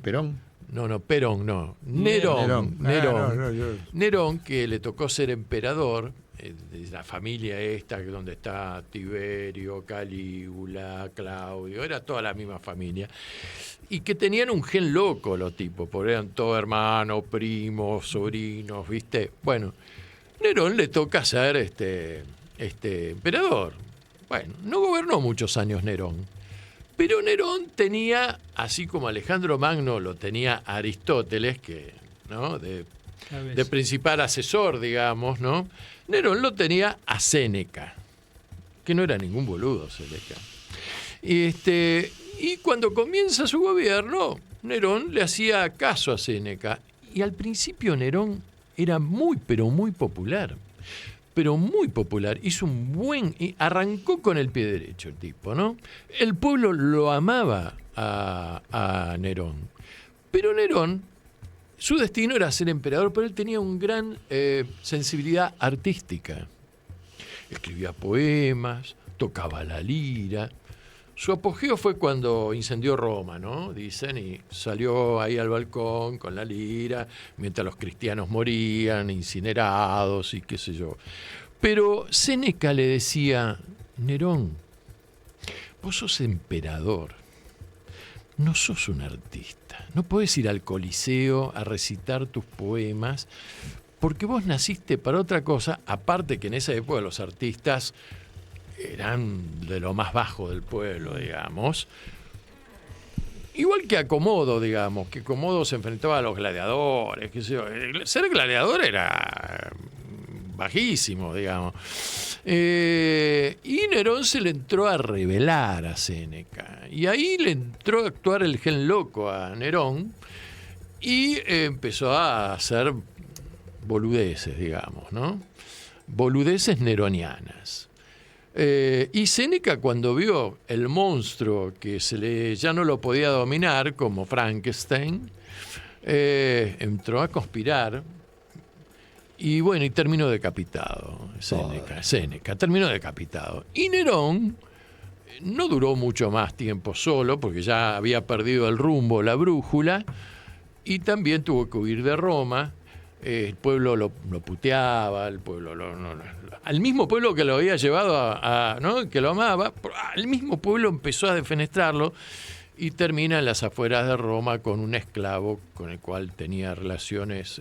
¿Perón? No, Perón, no. Nerón. Nerón. No, yo- Nerón, que le tocó ser emperador de la familia esta, donde está Tiberio, Calígula, Claudio, era toda la misma familia, y que tenían un gen loco los tipos, porque eran todos hermanos, primos, sobrinos, ¿viste? Bueno, Nerón le toca ser este emperador. Bueno, no gobernó muchos años Nerón, pero Nerón tenía, así como Alejandro Magno lo tenía Aristóteles, que, ¿no?, de principal asesor, digamos, ¿no? Nerón lo tenía a Séneca, que no era ningún boludo Séneca. Y cuando comienza su gobierno, Nerón le hacía caso a Séneca. Y al principio Nerón era muy, pero muy popular. Pero muy popular. Hizo un buen... Arrancó con el pie derecho el tipo, ¿no? El pueblo lo amaba a Nerón. Pero Nerón, su destino era ser emperador, pero él tenía una gran sensibilidad artística. Escribía poemas, tocaba la lira. Su apogeo fue cuando incendió Roma, ¿no? Dicen, y salió ahí al balcón con la lira, mientras los cristianos morían, incinerados y qué sé yo. Pero Séneca le decía: Nerón, vos sos emperador, no sos un artista. No podés ir al Coliseo a recitar tus poemas, porque vos naciste para otra cosa, aparte que en esa época los artistas eran de lo más bajo del pueblo, digamos. Igual que a Comodo, digamos, que Comodo se enfrentaba a los gladiadores, qué sé yo. Ser gladiador era bajísimo, digamos. Y Nerón se le entró a rebelar a Séneca. Y ahí le entró a actuar el gen loco a Nerón y empezó a hacer boludeces, digamos, ¿no? Boludeces neronianas. Y Séneca, cuando vio el monstruo que ya no lo podía dominar, como Frankenstein, entró a conspirar y bueno, y terminó decapitado. Séneca terminó decapitado. Y Nerón no duró mucho más tiempo solo, porque ya había perdido el rumbo, la brújula, y también tuvo que huir de Roma. El pueblo lo puteaba, el pueblo al mismo pueblo que lo había llevado ¿no?, que lo amaba, al mismo pueblo empezó a defenestrarlo y termina en las afueras de Roma con un esclavo con el cual tenía relaciones,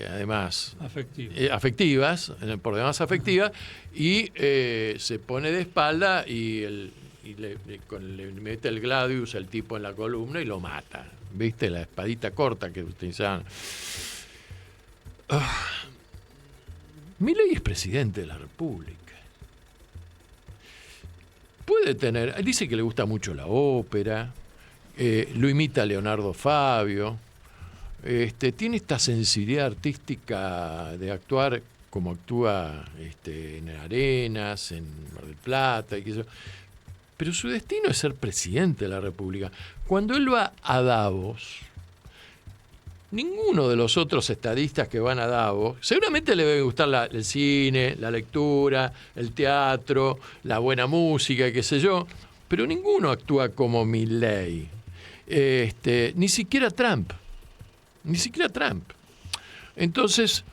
además afectivas, por demás afectivas, y se pone de espalda y le mete el gladius el tipo en la columna y lo mata. ¿Viste? La espadita corta que utilizaban. Milei es presidente de la República. Puede tener... Dice que le gusta mucho la ópera, lo imita a Leonardo Fabio, tiene esta sensibilidad artística de actuar como actúa en Arenas, en Mar del Plata, y qué sé yo. Pero su destino es ser presidente de la República. Cuando él va a Davos, ninguno de los otros estadistas que van a Davos, seguramente le debe gustar el cine, la lectura, el teatro, la buena música, qué sé yo, pero ninguno actúa como Milei. Ni siquiera Trump. Entonces,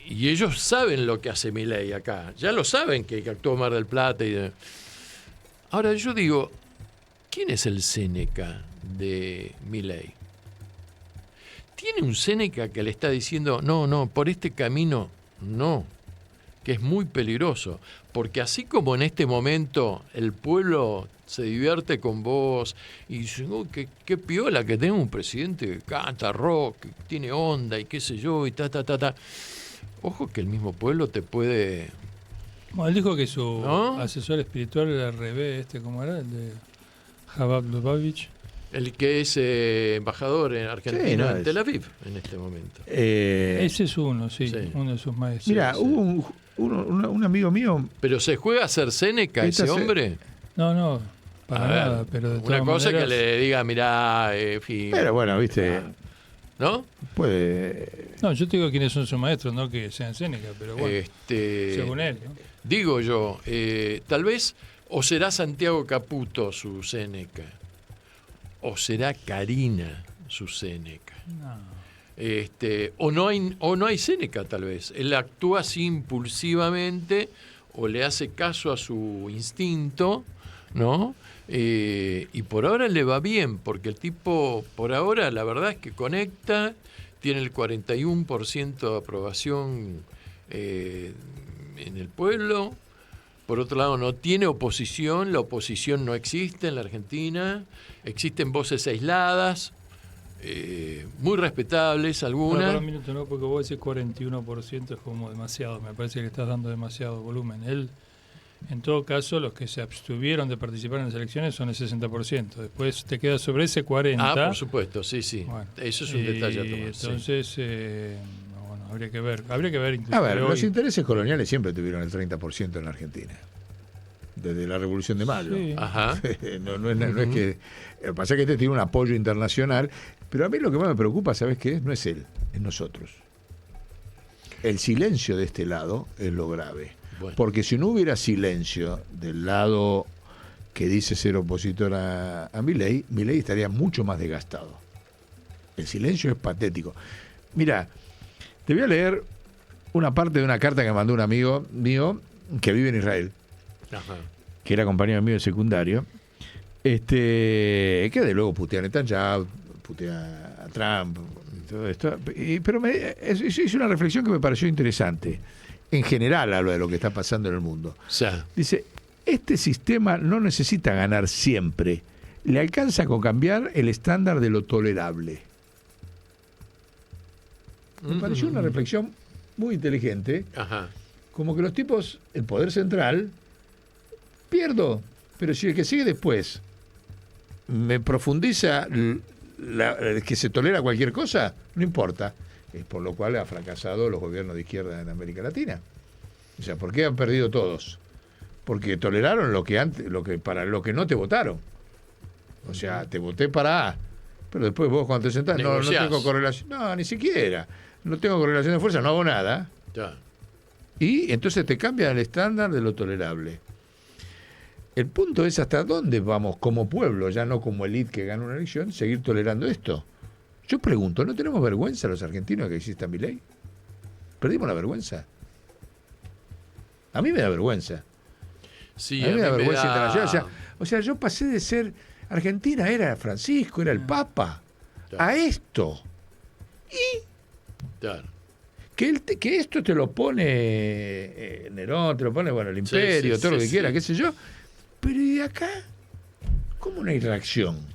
y ellos saben lo que hace Milei acá. Ya lo saben que actuó en Mar del Plata. Ahora yo digo, ¿quién es el Séneca de Milei? Tiene un Séneca que le está diciendo, no, por este camino no, que es muy peligroso. Porque así como en este momento el pueblo se divierte con vos y dice, qué piola que tenga un presidente que canta rock, que tiene onda y qué sé yo, y ta. Ojo que el mismo pueblo te puede... Bueno, él dijo que su asesor espiritual era al revés, ¿cómo era? El de Habab Lubavitch. El que es embajador en Argentina, en Tel Aviv, en este momento. Ese es uno, sí, uno de sus maestros. Mira, hubo un amigo mío... ¿Pero se juega a ser Séneca ese hombre? No, para nada, pero de una cosa maneras... que le diga, mirá, pero bueno, viste... ¿No? Puede... No, yo te digo quiénes son sus maestros, no que sean Séneca, pero bueno, según él, ¿no? Digo yo, tal vez, o será Santiago Caputo su Séneca, o será Karina su Séneca. No. O no hay Séneca, tal vez. Él actúa así impulsivamente o le hace caso a su instinto, ¿no? Y por ahora le va bien, porque el tipo, por ahora, la verdad es que conecta, tiene el 41% de aprobación en el pueblo. Por otro lado, no tiene oposición, la oposición no existe en la Argentina, existen voces aisladas, muy respetables algunas. Para un minuto, ¿no? Porque vos decís 41% es como demasiado, me parece que le estás dando demasiado volumen. Él, en todo caso, los que se abstuvieron de participar en las elecciones son el 60%. Después te queda sobre ese 40%. Ah, por supuesto, sí. Bueno, eso es un detalle a tomar. Entonces, bueno, habría que ver. A ver, los intereses coloniales siempre tuvieron el 30% en la Argentina. Desde la Revolución de Mayo. Sí. Ajá. no es que... Lo que pasa es que este tiene un apoyo internacional, pero a mí lo que más me preocupa, ¿sabes qué es? No es él, es nosotros. El silencio de este lado es lo grave. Bueno. Porque si no hubiera silencio del lado que dice ser opositor a Milei estaría mucho más desgastado. El silencio es patético. Mira, te voy a leer una parte de una carta que mandó un amigo mío que vive en Israel. Ajá. Que era compañero mío de secundario, que de luego putea a Netanyahu, putea a Trump, y todo esto. Pero hice una reflexión que me pareció interesante. En general habla de lo que está pasando en el mundo. O sea, Dice, este sistema no necesita ganar siempre. Le alcanza con cambiar el estándar de lo tolerable. Me pareció una reflexión muy inteligente. ajá. Como que los tipos, el poder central, pierdo, pero si el que sigue después me profundiza que se tolera cualquier cosa, no importa. Es por lo cual ha fracasado los gobiernos de izquierda en América Latina. O sea, ¿por qué han perdido todos? Porque toleraron para lo que no te votaron. O sea, te voté para A, pero después vos cuando te sentás, no tengo correlación, no, ni siquiera, no tengo correlación de fuerza, no hago nada. Ya. Y entonces te cambia el estándar de lo tolerable. El punto es hasta dónde vamos como pueblo, ya no como élite que gana una elección, seguir tolerando esto. Yo pregunto, ¿no tenemos vergüenza los argentinos que exista Milei? ¿Perdimos la vergüenza? A mí me da vergüenza. Sí, a mí me da vergüenza internacional. O sea, yo pasé de ser... Argentina era Francisco, era el Papa. Claro. A esto. Claro. Que esto te lo pone Nerón, te lo pone, el imperio, todo lo que quiera, qué sé yo. Pero ¿y de acá? ¿Cómo no hay reacción?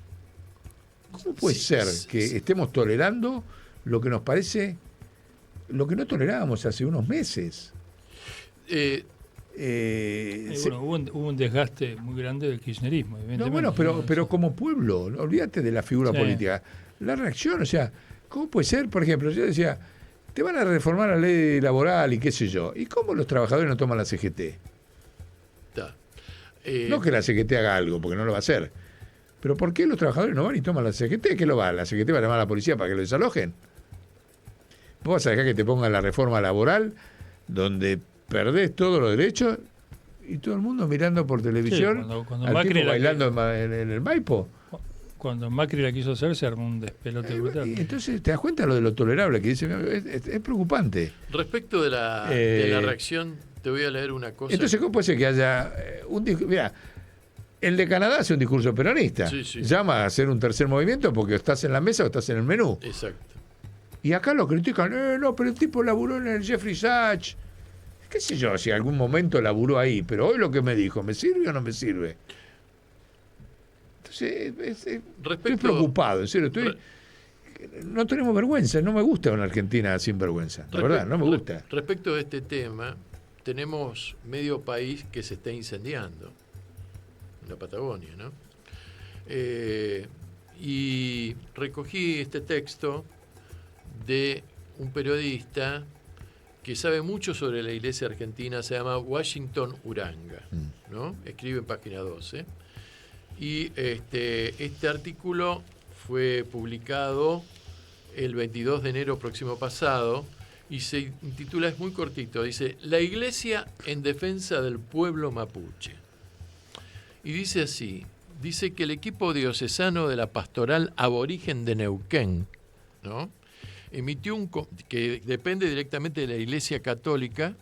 ¿Cómo puede ser que estemos tolerando lo que nos parece, lo que no tolerábamos hace unos meses? Hubo un desgaste muy grande del kirchnerismo. No, bueno, pero como pueblo, olvídate de la figura política. La reacción, o sea, ¿cómo puede ser? Por ejemplo, yo decía, te van a reformar la ley laboral y qué sé yo. ¿Y cómo los trabajadores no toman la CGT? No que la CGT haga algo, porque no lo va a hacer. Pero ¿por qué los trabajadores no van y toman la CGT? ¿Qué lo va? ¿La CGT va a llamar a la policía para que lo desalojen? ¿Vos vas a dejar que te pongan la reforma laboral donde perdés todos los derechos y todo el mundo mirando por televisión cuando al Macri tipo bailando en el Maipo? Cuando Macri la quiso hacer se armó un despelote brutal. Y entonces te das cuenta de lo tolerable que dice. Es preocupante. Respecto de la reacción, te voy a leer una cosa. Entonces, ¿cómo puede ser que haya un discurso? Mira, el de Canadá hace un discurso peronista. Sí. Llama a hacer un tercer movimiento porque estás en la mesa o estás en el menú. Exacto. Y acá lo critican. No, pero el tipo laburó en el Jeffrey Sachs. Qué sé yo, si algún momento laburó ahí. Pero hoy lo que me dijo, ¿me sirve o no me sirve? Entonces, estoy preocupado, en serio. No tenemos vergüenza. No me gusta una Argentina sin vergüenza. La verdad, no me gusta. Respecto a este tema, tenemos medio país que se está incendiando. La Patagonia, ¿no? Y recogí este texto de un periodista que sabe mucho sobre la iglesia argentina, se llama Washington Uranga, ¿no? Escribe en página 12. Y este artículo fue publicado el 22 de enero próximo pasado y se intitula, es muy cortito, dice: La iglesia en defensa del pueblo mapuche. Y dice así, dice que el equipo diocesano de la pastoral aborigen de Neuquén, ¿no?, emitió que depende directamente de la Iglesia Católica,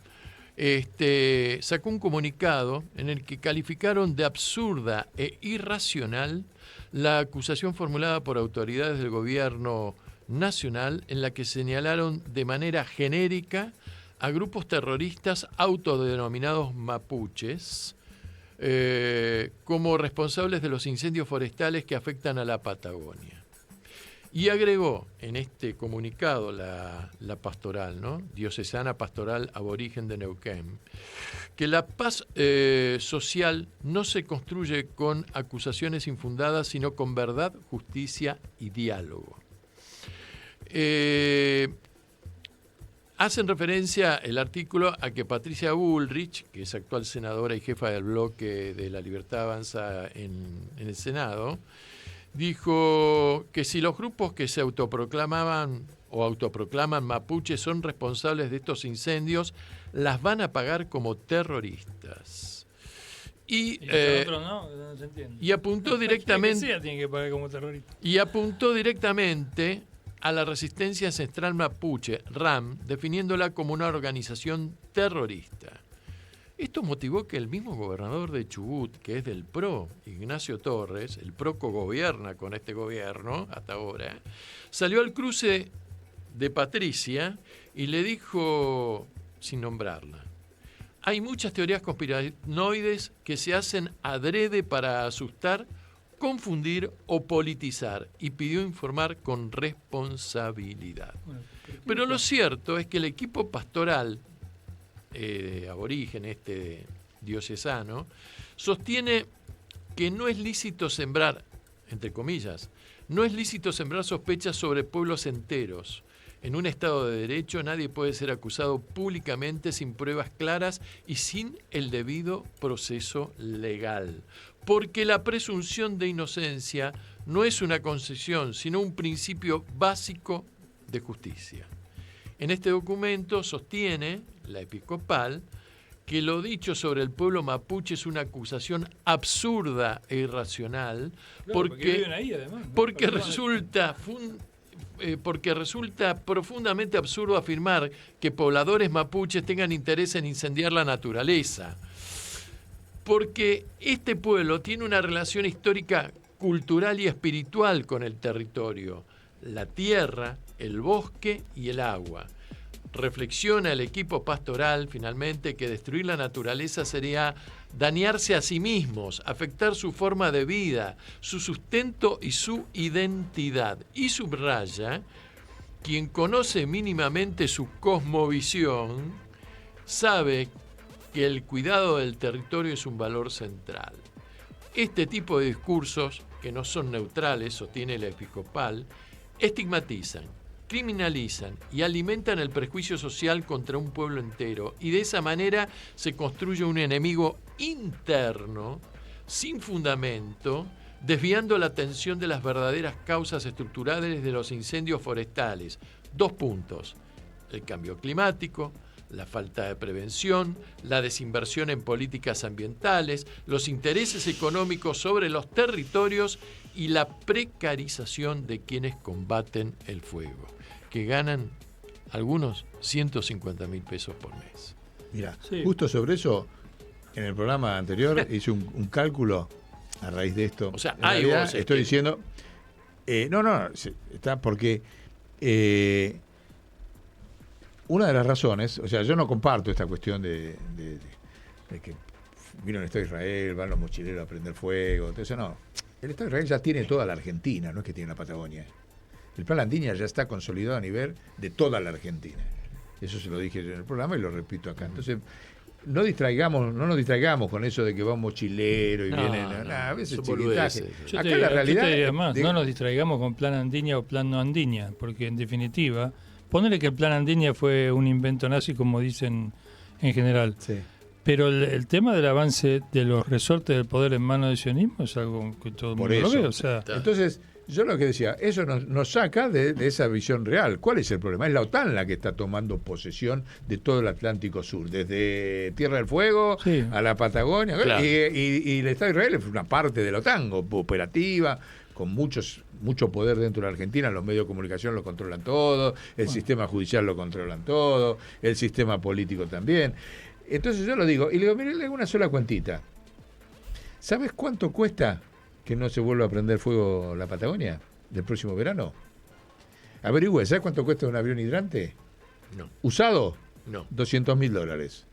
sacó un comunicado en el que calificaron de absurda e irracional la acusación formulada por autoridades del gobierno nacional, en la que señalaron de manera genérica a grupos terroristas autodenominados mapuches como responsables de los incendios forestales que afectan a la Patagonia. Y agregó en este comunicado la pastoral, ¿no? Diocesana Pastoral Aborigen de Neuquén, que la paz social no se construye con acusaciones infundadas, sino con verdad, justicia y diálogo. Hacen referencia el artículo a que Patricia Bullrich, que es actual senadora y jefa del bloque de La Libertad Avanza en el Senado, dijo que si los grupos que se autoproclamaban o autoproclaman mapuches son responsables de estos incendios, las van a pagar como terroristas. Y no se entiende. Y apuntó directamente. Tiene que pagar como terrorista. Y apuntó directamente a la resistencia ancestral mapuche, RAM, definiéndola como una organización terrorista. Esto motivó que el mismo gobernador de Chubut, que es del PRO, Ignacio Torres, el PRO cogobierna con este gobierno hasta ahora, salió al cruce de Patricia y le dijo, sin nombrarla, hay muchas teorías conspiranoides que se hacen adrede para asustar, confundir o politizar, y pidió informar con responsabilidad. Pero lo cierto es que el equipo pastoral aborigen, diocesano, sostiene que no es lícito sembrar, entre comillas, no es lícito sembrar sospechas sobre pueblos enteros. En un Estado de Derecho nadie puede ser acusado públicamente sin pruebas claras y sin el debido proceso legal. Porque la presunción de inocencia no es una concesión, sino un principio básico de justicia. En este documento sostiene la episcopal que lo dicho sobre el pueblo mapuche es una acusación absurda e irracional, claro, porque viven ahí, además, ¿no? porque resulta profundamente absurdo afirmar que pobladores mapuches tengan interés en incendiar la naturaleza. Porque este pueblo tiene una relación histórica, cultural y espiritual con el territorio, la tierra, el bosque y el agua. Reflexiona el equipo pastoral, finalmente, que destruir la naturaleza sería dañarse a sí mismos, afectar su forma de vida, su sustento y su identidad. Y subraya, quien conoce mínimamente su cosmovisión, sabe que el cuidado del territorio es un valor central. Este tipo de discursos, que no son neutrales, sostiene la episcopal, estigmatizan, criminalizan y alimentan el prejuicio social contra un pueblo entero, y de esa manera se construye un enemigo interno, sin fundamento, desviando la atención de las verdaderas causas estructurales de los incendios forestales. 2 puntos: el cambio climático, la falta de prevención, la desinversión en políticas ambientales, los intereses económicos sobre los territorios y la precarización de quienes combaten el fuego, que ganan algunos 150.000 pesos por mes. Mira, sí. Justo sobre eso, en el programa anterior hice un cálculo a raíz de esto. O sea, en realidad, estoy diciendo... está porque... una de las razones, o sea, yo no comparto esta cuestión de que vino el Estado de Israel, van los mochileros a prender fuego, entonces no. El Estado de Israel ya tiene toda la Argentina, no es que tiene la Patagonia. El Plan Andinia ya está consolidado a nivel de toda la Argentina. Eso se lo dije en el programa y lo repito acá. Entonces, no nos distraigamos con eso de que va un mochilero y vienen a veces chiquitaje. Acá la realidad no nos distraigamos con Plan Andinia o Plan no Andinia, porque en definitiva, ponele que el Plan Andinia fue un invento nazi, como dicen en general. Sí. Pero el tema del avance de los resortes del poder en manos del sionismo es algo que todo el mundo lo ve. O sea, entonces, yo lo que decía, eso nos saca de esa visión real. ¿Cuál es el problema? Es la OTAN la que está tomando posesión de todo el Atlántico Sur, desde Tierra del Fuego a la Patagonia. Claro. Y el Estado de Israel es una parte de la OTAN, operativa, con mucho poder dentro de la Argentina, los medios de comunicación lo controlan todo, el sistema judicial lo controlan todo, el sistema político también. Entonces yo lo digo, y le digo, mire, le hago una sola cuentita. ¿Sabes cuánto cuesta que no se vuelva a prender fuego la Patagonia del próximo verano? Averigüe, ¿sabes cuánto cuesta un avión hidrante? No. ¿Usado? No. $200.000.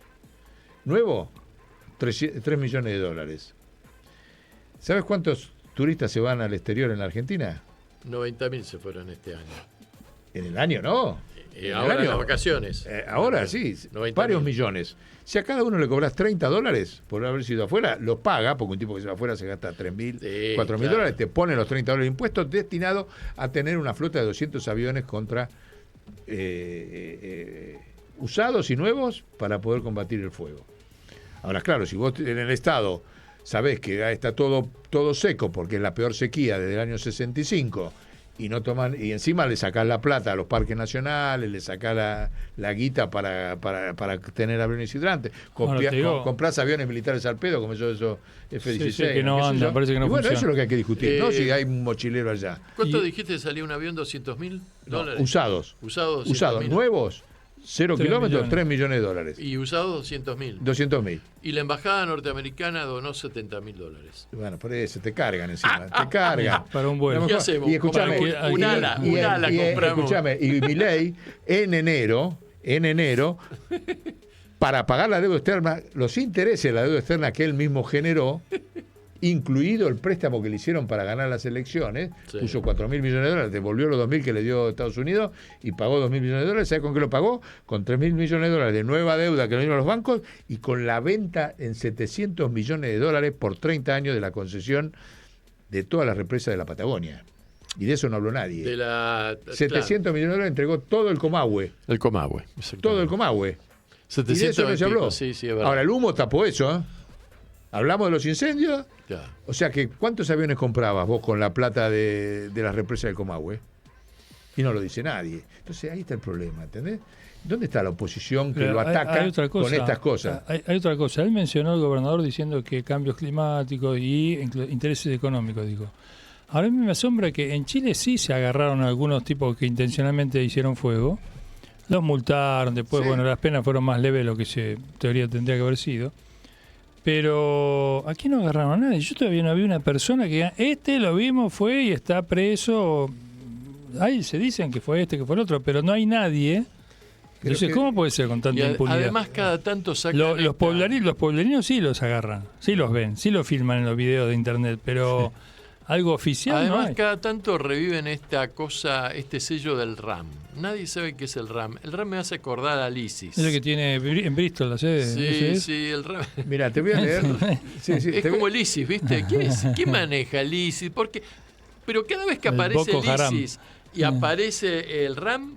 ¿Nuevo? 3 millones de dólares. ¿Sabes cuántos turistas se van al exterior en la Argentina? 90.000 se fueron este año. En el año no. En el Ahora en año, las vacaciones. ahora sí, 90.000. varios millones. Si a cada uno le cobras $30 por haber sido afuera, los paga, porque un tipo que se va afuera se gasta 3.000, Sí, 4.000 claro. dólares, te ponen los $30 de impuestos destinados a tener una flota de 200 aviones contra usados y nuevos para poder combatir el fuego. Ahora, claro, si vos en el Estado sabés que está todo seco porque es la peor sequía desde el año 65 y no toman, y encima le sacás la plata a los parques nacionales, le sacás la guita para tener aviones hidrantes, Bueno, te digo- comprás aviones militares al pedo, como esos F-16. Sí, que no qué sé andan, yo. parece que no Y bueno, funciona. eso es lo que hay que discutir, ¿no? Eh, Si hay un mochilero allá. ¿Cuánto Y- dijiste que salía un avión? ¿200.000 No, dólares? usados. Usados. Usados, 200.000. nuevos, 0 3 kilómetros, millones. $3 millones. Y usados 200.000. 200.000. Y la embajada norteamericana donó $70.000. Bueno, por eso, te cargan encima, te cargan. Para un vuelo. A lo ¿Qué mejor- hacemos? Y escuchame, Compramos un ala, un ala compramos. Escuchame, y Milei en enero, para pagar la deuda externa, los intereses de la deuda externa que él mismo generó, incluido el préstamo que le hicieron para ganar las elecciones, Sí. puso $4.000 millones de dólares, devolvió los 2.000 que le dio Estados Unidos y pagó $2.000 millones de dólares. ¿Sabes con qué lo pagó? Con $3.000 millones de dólares de nueva deuda que le dieron a los bancos y con la venta en $700 millones de dólares por 30 años de la concesión de todas las represas de la Patagonia. Y de eso no habló nadie. De la, 700 millones de dólares entregó todo el Comahue. El Comahue. exactamente. Todo el Comahue. Y de 700 eso no se y pico, habló. Sí, sí, es verdad. Ahora, el humo tapó eso. ¿Eh? Hablamos de los incendios. Ya. O sea que, ¿cuántos aviones comprabas vos con la plata de las represas del Comahue? Y no lo dice nadie. Entonces ahí está el problema, ¿entendés? ¿Dónde está la oposición que Pero lo ataca hay otra cosa, con estas cosas? Hay otra cosa. Él mencionó al gobernador diciendo que cambios climáticos y intereses económicos, dijo. Ahora a mí me asombra que en Chile sí se agarraron a algunos tipos que intencionalmente hicieron fuego. Los multaron, después, Sí. bueno, las penas fueron más leves de lo que en teoría tendría que haber sido. Pero aquí no agarraron a nadie. Yo todavía no vi una persona que diga, lo vimos, fue y está preso. Ahí se dicen que fue que fue el otro, pero no hay nadie. Pero Entonces, que- ¿cómo puede ser con tanta Y impunidad? además cada tanto sacan Los esta- pueblerinos sí los agarran, sí los ven, sí los filman en los videos de internet, pero algo oficial no Además hay. cada tanto reviven esta cosa, este sello del RAM. Nadie sabe qué es el RAM. El RAM me hace acordar al ISIS. Es el que tiene en Bristol la sede. ¿ese Sí, es? sí, el RAM. Mira, te voy a leer. Sí, sí, Es te voy- como el ISIS, ¿viste? ¿Quién maneja el ISIS? Porque, pero cada vez que El aparece Boko el Haram. ISIS y aparece el RAM,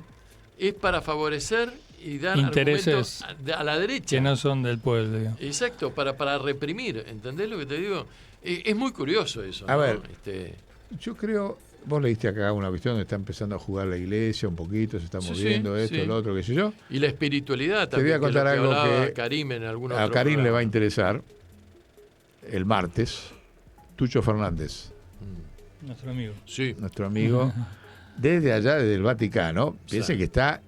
es para favorecer y dar Intereses argumentos a la derecha. Que no son del pueblo. Digo. Exacto, para reprimir. ¿Entendés lo que te digo? Es muy curioso eso. A ¿no? ver. Yo Yo creo, vos leíste acá una cuestión donde está empezando a jugar la iglesia un poquito, se está Sí, moviendo sí, esto, sí. lo otro, qué sé yo. y la espiritualidad Te voy también. a contar que es lo algo hablaba que Karim en algún A otro Karim le va a programa. interesar el martes. Tucho Fernández, Nuestro amigo. Sí. nuestro amigo, desde allá, desde el Vaticano, piense Sí. que está,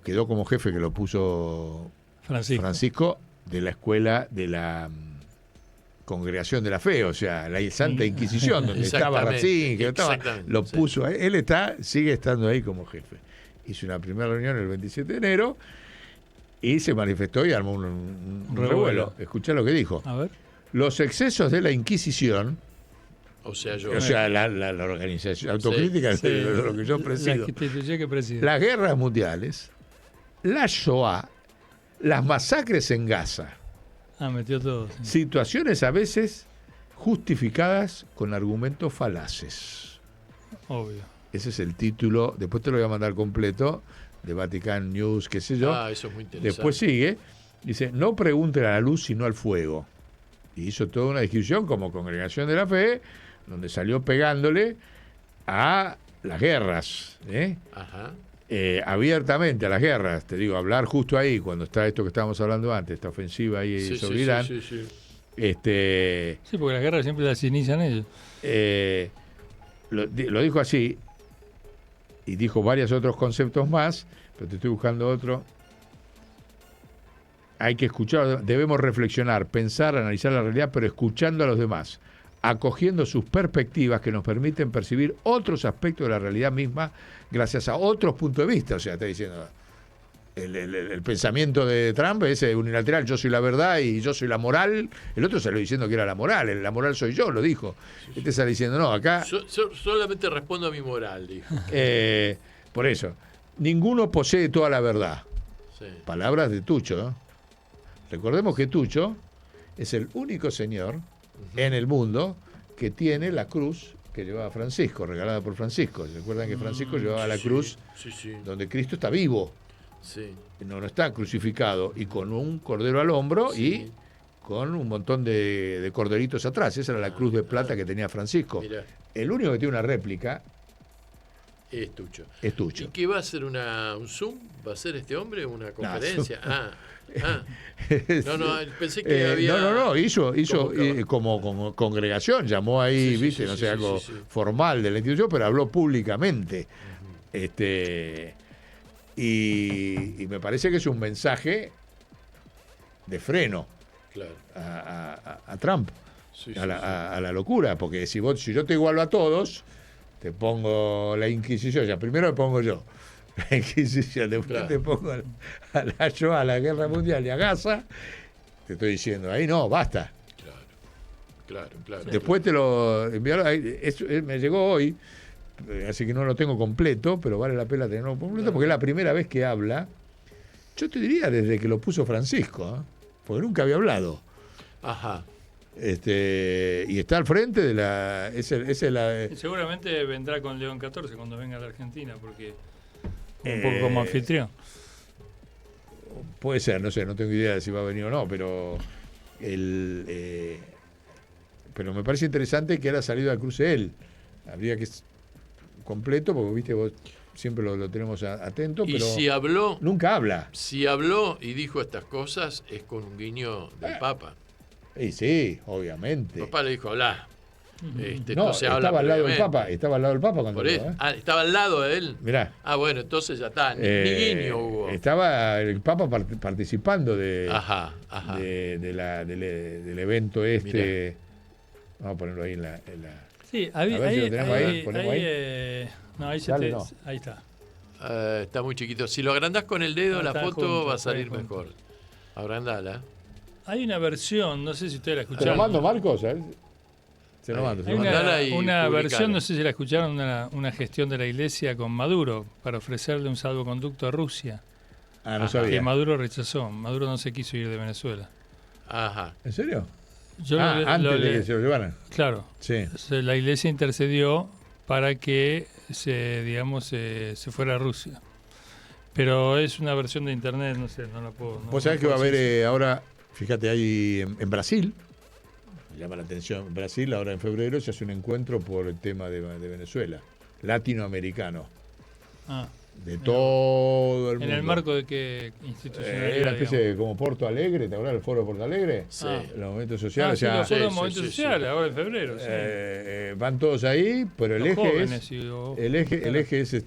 quedó como jefe que lo puso Francisco de la escuela de la Congregación de la Fe, o sea, la Santa Inquisición, donde estaba Exactamente, Racine, que estaba, exactamente, lo sí. puso ahí. Él sigue estando ahí como jefe. Hizo una primera reunión el 27 de enero y se manifestó y armó un revuelo. Escuchá lo que dijo. A ver. Los excesos de la Inquisición, O sea, yo. o sea, la organización autocrítica Sí. de lo que yo presido, La institución que preside. las guerras mundiales, la Shoah, las masacres en Gaza, Metió todo. sí. situaciones a veces justificadas con argumentos falaces. Obvio. Ese es el título, después te lo voy a mandar completo, de Vatican News, qué sé yo. Eso es muy interesante. Después sigue, dice, no pregunten a la luz sino al fuego. Y hizo toda una discusión como Congregación de la Fe, donde salió pegándole a las guerras, Ajá. abiertamente a las guerras. Te digo, hablar justo ahí, cuando está esto que estábamos hablando antes, esta ofensiva ahí Sí, sobre sí, Irán. sí, sí, sí. Sí, porque las guerras siempre las inician ellos. lo dijo así, y dijo varios otros conceptos más, pero te estoy buscando otro. Hay que escuchar, debemos reflexionar, pensar, analizar la realidad, pero escuchando a los demás, acogiendo sus perspectivas que nos permiten percibir otros aspectos de la realidad misma gracias a otros puntos de vista. O sea, está diciendo, el pensamiento de Trump es unilateral, yo soy la verdad y yo soy la moral. El otro salió diciendo que era la moral soy yo, lo dijo. Este sale diciendo, no, acá... Solamente respondo a mi moral, dijo. Por eso, ninguno posee toda la verdad. Sí. Palabras de Tucho, ¿no? Recordemos que Tucho es el único señor en el mundo que tiene la cruz que llevaba Francisco, regalada por Francisco. ¿Recuerdan que Francisco llevaba la cruz donde Cristo está vivo? Sí. No está crucificado, y con un cordero al hombro y con un montón de corderitos atrás. Esa era la cruz de plata que tenía Francisco. Mirá. El único que tiene una réplica es Tucho. es Tucho. ¿Y qué va a hacer un Zoom? ¿Va a hacer este hombre una conferencia? No, pensé que había... No, hizo como congregación, llamó ahí, viste, no sé, algo formal de la institución, pero habló públicamente. Y me parece que es un mensaje de freno, claro, a Trump, a la locura, porque si yo te igualo a todos, te pongo la Inquisición, ya primero me pongo yo la Inquisición, después te pongo a la Shoah, a la Guerra Mundial y a Gaza, te estoy diciendo, ahí no, basta. Claro. Después te lo enviaron, me llegó hoy, así que no lo tengo completo, pero vale la pena tenerlo completo, porque es la primera vez que habla, yo te diría desde que lo puso Francisco, porque nunca había hablado. Ajá. Y está al frente de la... Seguramente vendrá con León XIV cuando venga a la Argentina, porque un poco como anfitrión. Puede ser, no sé, no tengo idea de si va a venir o no, pero pero me parece interesante que haya salido a cruce él. Habría que completo, porque viste, vos siempre lo tenemos atento, pero si habló, nunca habla. Si habló y dijo estas cosas, es con un guiño del Papa. Y sí, obviamente. El Papa le dijo, habla. No, estaba al lado del Papa. Estaba al lado del Papa cuando estaba al lado de él. Mirá. Bueno, entonces ya está. Ni guiño hubo. Estaba el Papa participando del evento Mirá. Vamos a ponerlo ahí en la... Sí, ahí. Ahí está. Está muy chiquito. Si lo agrandás con el dedo, la foto va a salir mejor. Agrandala. Hay una versión, no sé si ustedes la escucharon. ¿Se lo mando, Marcos? Se lo mando. Hay una versión, no sé si la escucharon, una gestión de la Iglesia con Maduro para ofrecerle un salvoconducto a Rusia. No sabía. Que Maduro rechazó. Maduro no se quiso ir de Venezuela. Ajá. ¿En serio? Antes de que se lo llevaran. Claro. Sí. La Iglesia intercedió para que se fuera a Rusia. Pero es una versión de internet, no sé, no la puedo... Vos sabés que va a haber ahora, fíjate, ahí en Brasil, me llama la atención, en Brasil ahora en febrero se hace un encuentro por el tema de Venezuela, latinoamericano. De todo el mundo. ¿En el marco de qué institucionalidad? Una especie de como Porto Alegre, ¿te acuerdas del foro de Porto Alegre? Sí. Los momentos sociales. Los momentos sociales, ahora en febrero. Van todos ahí, pero el eje es el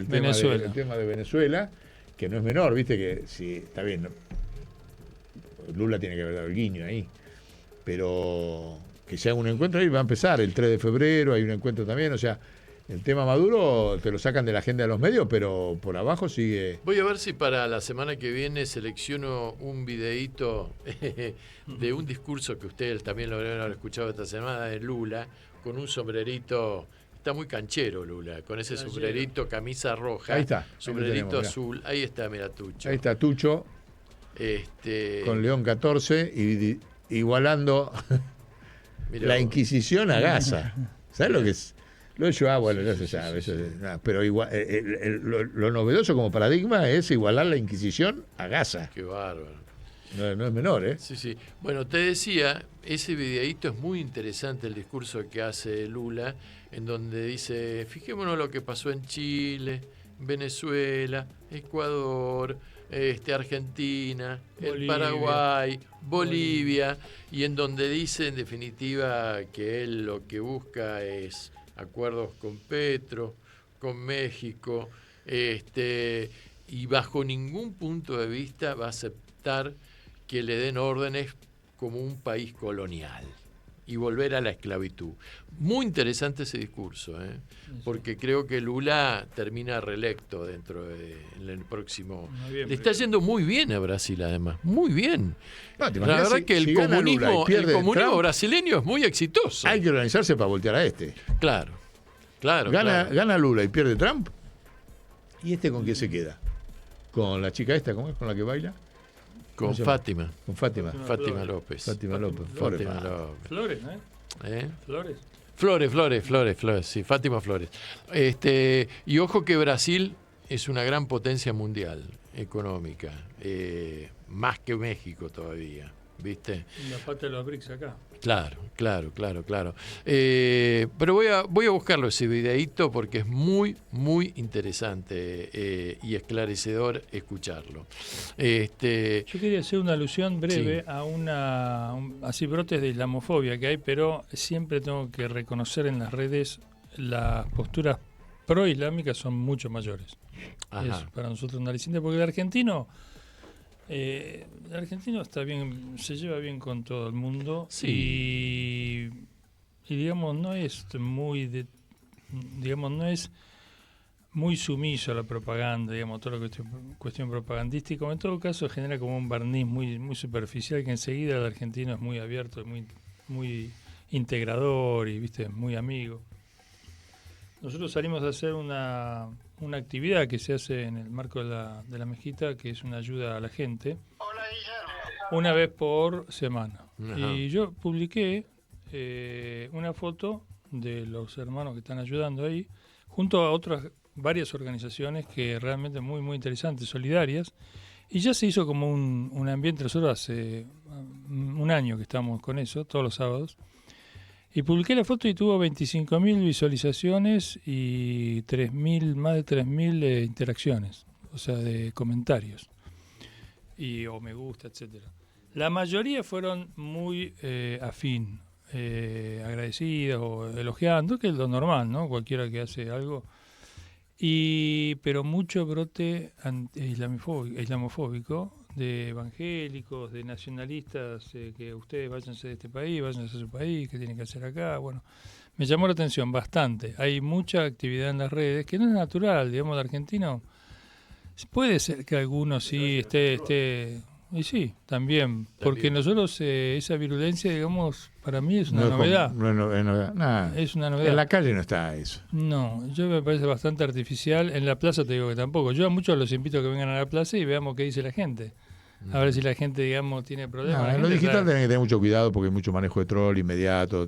tema de Venezuela, que no es menor, viste que sí, está bien. Lula tiene que haber dado el guiño ahí, pero que se haga un encuentro ahí, va a empezar el 3 de febrero, hay un encuentro también, o sea... El tema Maduro te lo sacan de la agenda de los medios, pero por abajo sigue... Voy a ver si para la semana que viene selecciono un videíto de un discurso que ustedes también lo habrán escuchado esta semana de Lula, con un sombrerito... Está muy canchero Lula, con ese sombrerito, camisa roja, ahí está, sombrerito azul. Ahí está, mira, Tucho. Ahí está Tucho, con León XIV, y igualando la Inquisición a Gaza. ¿Sabes lo que es? Lo de Shoah, bueno, ya se sabe. Pero igual, lo novedoso como paradigma es igualar la Inquisición a Gaza. Qué bárbaro. No es menor, ¿eh? Sí. Bueno, te decía, ese videíto es muy interesante, el discurso que hace Lula, en donde dice, fijémonos lo que pasó en Chile, Venezuela, Ecuador, Argentina, el Paraguay, Bolivia, y en donde dice, en definitiva, que él lo que busca es acuerdos con Petro, con México, y bajo ningún punto de vista va a aceptar que le den órdenes como un país colonial y volver a la esclavitud. Muy interesante ese discurso, porque creo que Lula termina reelecto en el próximo... Le está yendo muy bien a Brasil, además, muy bien. No, la verdad que el comunismo brasileño es muy exitoso. Hay que organizarse para voltear a este. Claro. Gana Lula y pierde Trump. ¿Y con qué se queda? ¿Con la chica esta, cómo es? ¿Con la que baila? Con Fátima. Con Fátima. Fátima López. Fátima López. Flores, Flores, sí, Fátima Flores. Y ojo que Brasil es una gran potencia mundial, económica, más que México todavía, ¿viste? Y la pata de los BRICS acá. Claro. Pero voy a buscarlo ese videíto porque es muy, muy interesante y esclarecedor escucharlo. Yo quería hacer una alusión breve a así brotes de islamofobia que hay, pero siempre tengo que reconocer en las redes las posturas pro-islámicas son mucho mayores. Es para nosotros un aliciente, porque el argentino está bien, se lleva bien con todo el mundo, y digamos no es muy sumiso a la propaganda, digamos, toda la cuestión propagandística. En todo caso genera como un barniz muy, muy superficial, que enseguida el argentino es muy abierto, muy, muy integrador y muy amigo. Nosotros salimos a hacer una actividad que se hace en el marco de la mezquita, que es una ayuda a la gente. Hola, Guillermo. Una vez por semana. Ajá. Y yo publiqué una foto de los hermanos que están ayudando ahí, junto a varias organizaciones que realmente muy, muy interesantes, solidarias. Y ya se hizo como un ambiente. Nosotros hace un año que estamos con eso, todos los sábados. Y publiqué la foto y tuvo 25.000 visualizaciones y más de 3.000 interacciones, o sea, de comentarios o me gusta, etcétera. La mayoría fueron muy afín, agradecidas o elogiando, que es lo normal, ¿no? Cualquiera que hace algo. Pero mucho brote islamofóbico, de evangélicos, de nacionalistas, que ustedes váyanse de este país, váyanse a su país, ¿qué tienen que hacer acá? Bueno, me llamó la atención bastante. Hay mucha actividad en las redes, que no es natural, digamos, de argentino. Puede ser que algunos sí esté... Y sí, también, porque nosotros esa virulencia, digamos, para mí es una novedad. No es novedad. Nada. Es una novedad. En la calle no está eso. No, yo me parece bastante artificial. En la plaza te digo que tampoco. Yo a muchos los invito a que vengan a la plaza y veamos qué dice la gente. A ver si la gente, digamos, tiene problemas. En lo digital tenés que tener mucho cuidado porque hay mucho manejo de troll inmediato.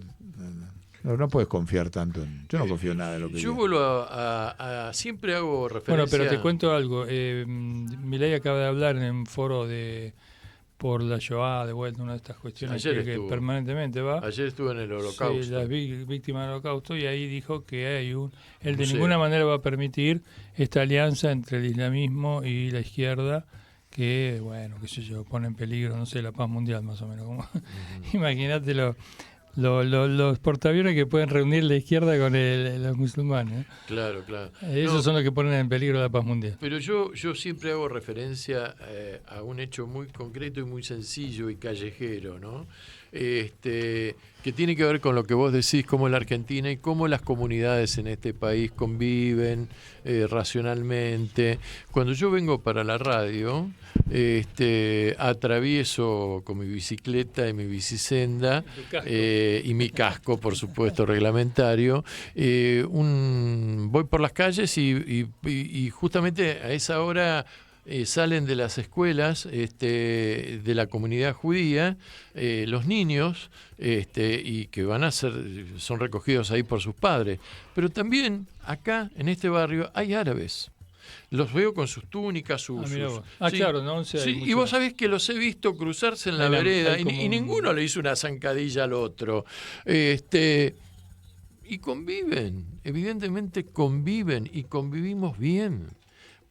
No puedes confiar tanto. Yo no confío en nada de lo que yo vuelvo a siempre hago referencia. Bueno, pero te cuento algo. Milei acaba de hablar en un foro por la Shoah, de vuelta, una de estas cuestiones que permanentemente va. Ayer estuvo en el Holocausto. Sí, las víctimas del Holocausto, y ahí dijo que él de ninguna manera va a permitir esta alianza entre el islamismo y la izquierda, que, bueno, qué sé yo, pone en peligro, no sé, la paz mundial más o menos. Imagínate los portaaviones que pueden reunir la izquierda con los musulmanes. Claro. Esos son los que ponen en peligro la paz mundial. Pero yo siempre hago referencia a un hecho muy concreto y muy sencillo y callejero, ¿no? Que tiene que ver con lo que vos decís, cómo la Argentina y cómo las comunidades en este país conviven racionalmente. Cuando yo vengo para la radio, atravieso con mi bicicleta y mi bicisenda y mi casco, por supuesto, reglamentario. Voy por las calles y justamente a esa hora salen de las escuelas de la comunidad judía los niños y que son recogidos ahí por sus padres. Pero también acá en este barrio hay árabes. Los veo con sus túnicas, sí, claro, ¿no? Sí, y vos sabés que los he visto cruzarse en la vereda y ninguno le hizo una zancadilla al otro. Y conviven, evidentemente conviven y convivimos bien.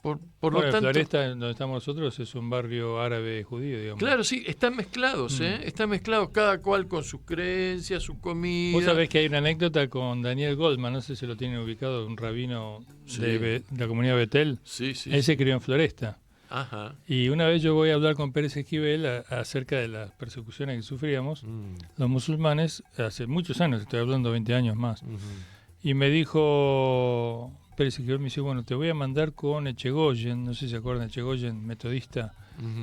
Por Bueno, lo tanto, Floresta, donde estamos nosotros, es un barrio árabe judío, digamos. claro, sí, están mezclados, están mezclados cada cual con sus creencias, su comida. Vos sabés que hay una anécdota con Daniel Goldman, no sé si lo tienen ubicado, un rabino de la comunidad Betel. Sí, sí. Él se sí. crió en Floresta. Ajá. Y una vez yo voy a hablar con Pérez Esquivel acerca de las persecuciones que sufríamos los musulmanes, hace muchos años, estoy hablando 20 años más. Y me dijo, Pérez Esquivel me dice, bueno, te voy a mandar con Echegoyen, no sé si se acuerdan, Echegoyen, metodista,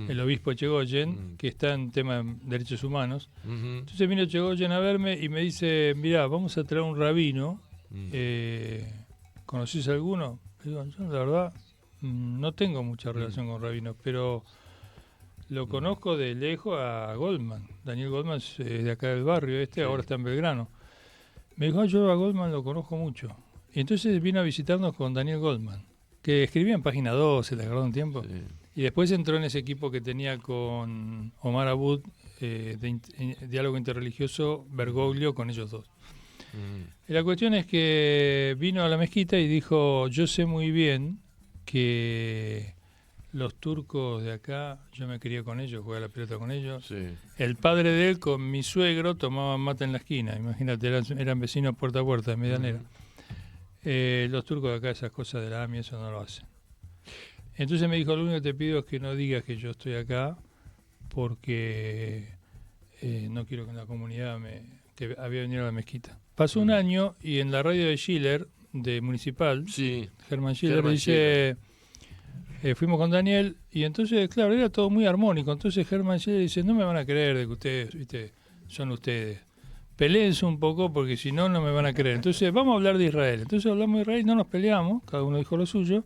el obispo Echegoyen, que está en tema de derechos humanos. Entonces vino Echegoyen a verme y me dice, mirá, vamos a traer un rabino, ¿conocés alguno? Le digo, yo la verdad no tengo mucha relación con rabinos, pero lo conozco de lejos a Goldman. Daniel Goldman es de acá del barrio ahora está en Belgrano. Me dijo, yo a Goldman lo conozco mucho. Y entonces vino a visitarnos con Daniel Goldman, que escribía en Página 12, le agarró un tiempo. Sí. Y después entró en ese equipo que tenía con Omar Abud, Diálogo Interreligioso, Bergoglio, con ellos dos. Y la cuestión es que vino a la mezquita y dijo, yo sé muy bien que los turcos de acá, yo me crié con ellos, jugué a la pelota con ellos. Sí. El padre de él con mi suegro tomaban mate en la esquina, imagínate, eran vecinos puerta a puerta de Medianera. Los turcos de acá esas cosas de la AMI, eso no lo hacen. Entonces me dijo, lo único que te pido es que no digas que yo estoy acá porque no quiero que la comunidad que había venido a la mezquita. Pasó un año y en la radio de Schiller, de Municipal, Sí. Germán Schiller Germán dice, fuimos con Daniel y entonces, claro, era todo muy armónico. Entonces Germán Schiller dice, no me van a creer de que ustedes, viste, son ustedes. Peleense un poco porque si no, no me van a creer. Entonces vamos a hablar de Israel. Entonces hablamos de Israel, no nos peleamos, cada uno dijo lo suyo.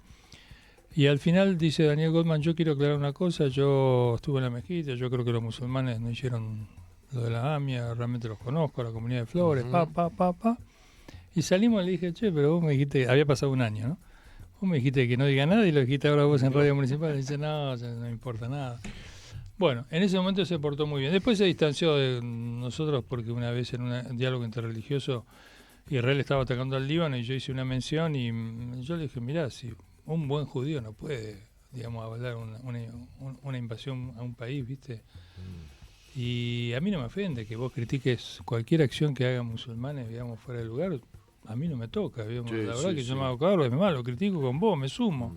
Y al final dice Daniel Goldman, yo quiero aclarar una cosa, yo estuve en la mezquita, yo creo que los musulmanes no hicieron lo de la AMIA, realmente los conozco, la comunidad de Flores, Y salimos y le dije, che, pero vos me dijiste, había pasado un año, ¿no? Vos me dijiste que no diga nada y lo dijiste ahora vos en Radio Municipal. Y dice, no, no me importa nada. Bueno, en ese momento se portó muy bien. Después se distanció de nosotros porque una vez en un diálogo interreligioso Israel estaba atacando al Líbano y yo hice una mención y yo le dije, mirá, si un buen judío no puede, digamos, avalar una invasión a un país, ¿viste? Y a mí no me ofende que vos critiques cualquier acción que hagan musulmanes, digamos, fuera de lugar. A mí no me toca, digamos. Sí, la verdad sí, que sí. yo me hago cargo de mi mal, lo critico con vos, me sumo.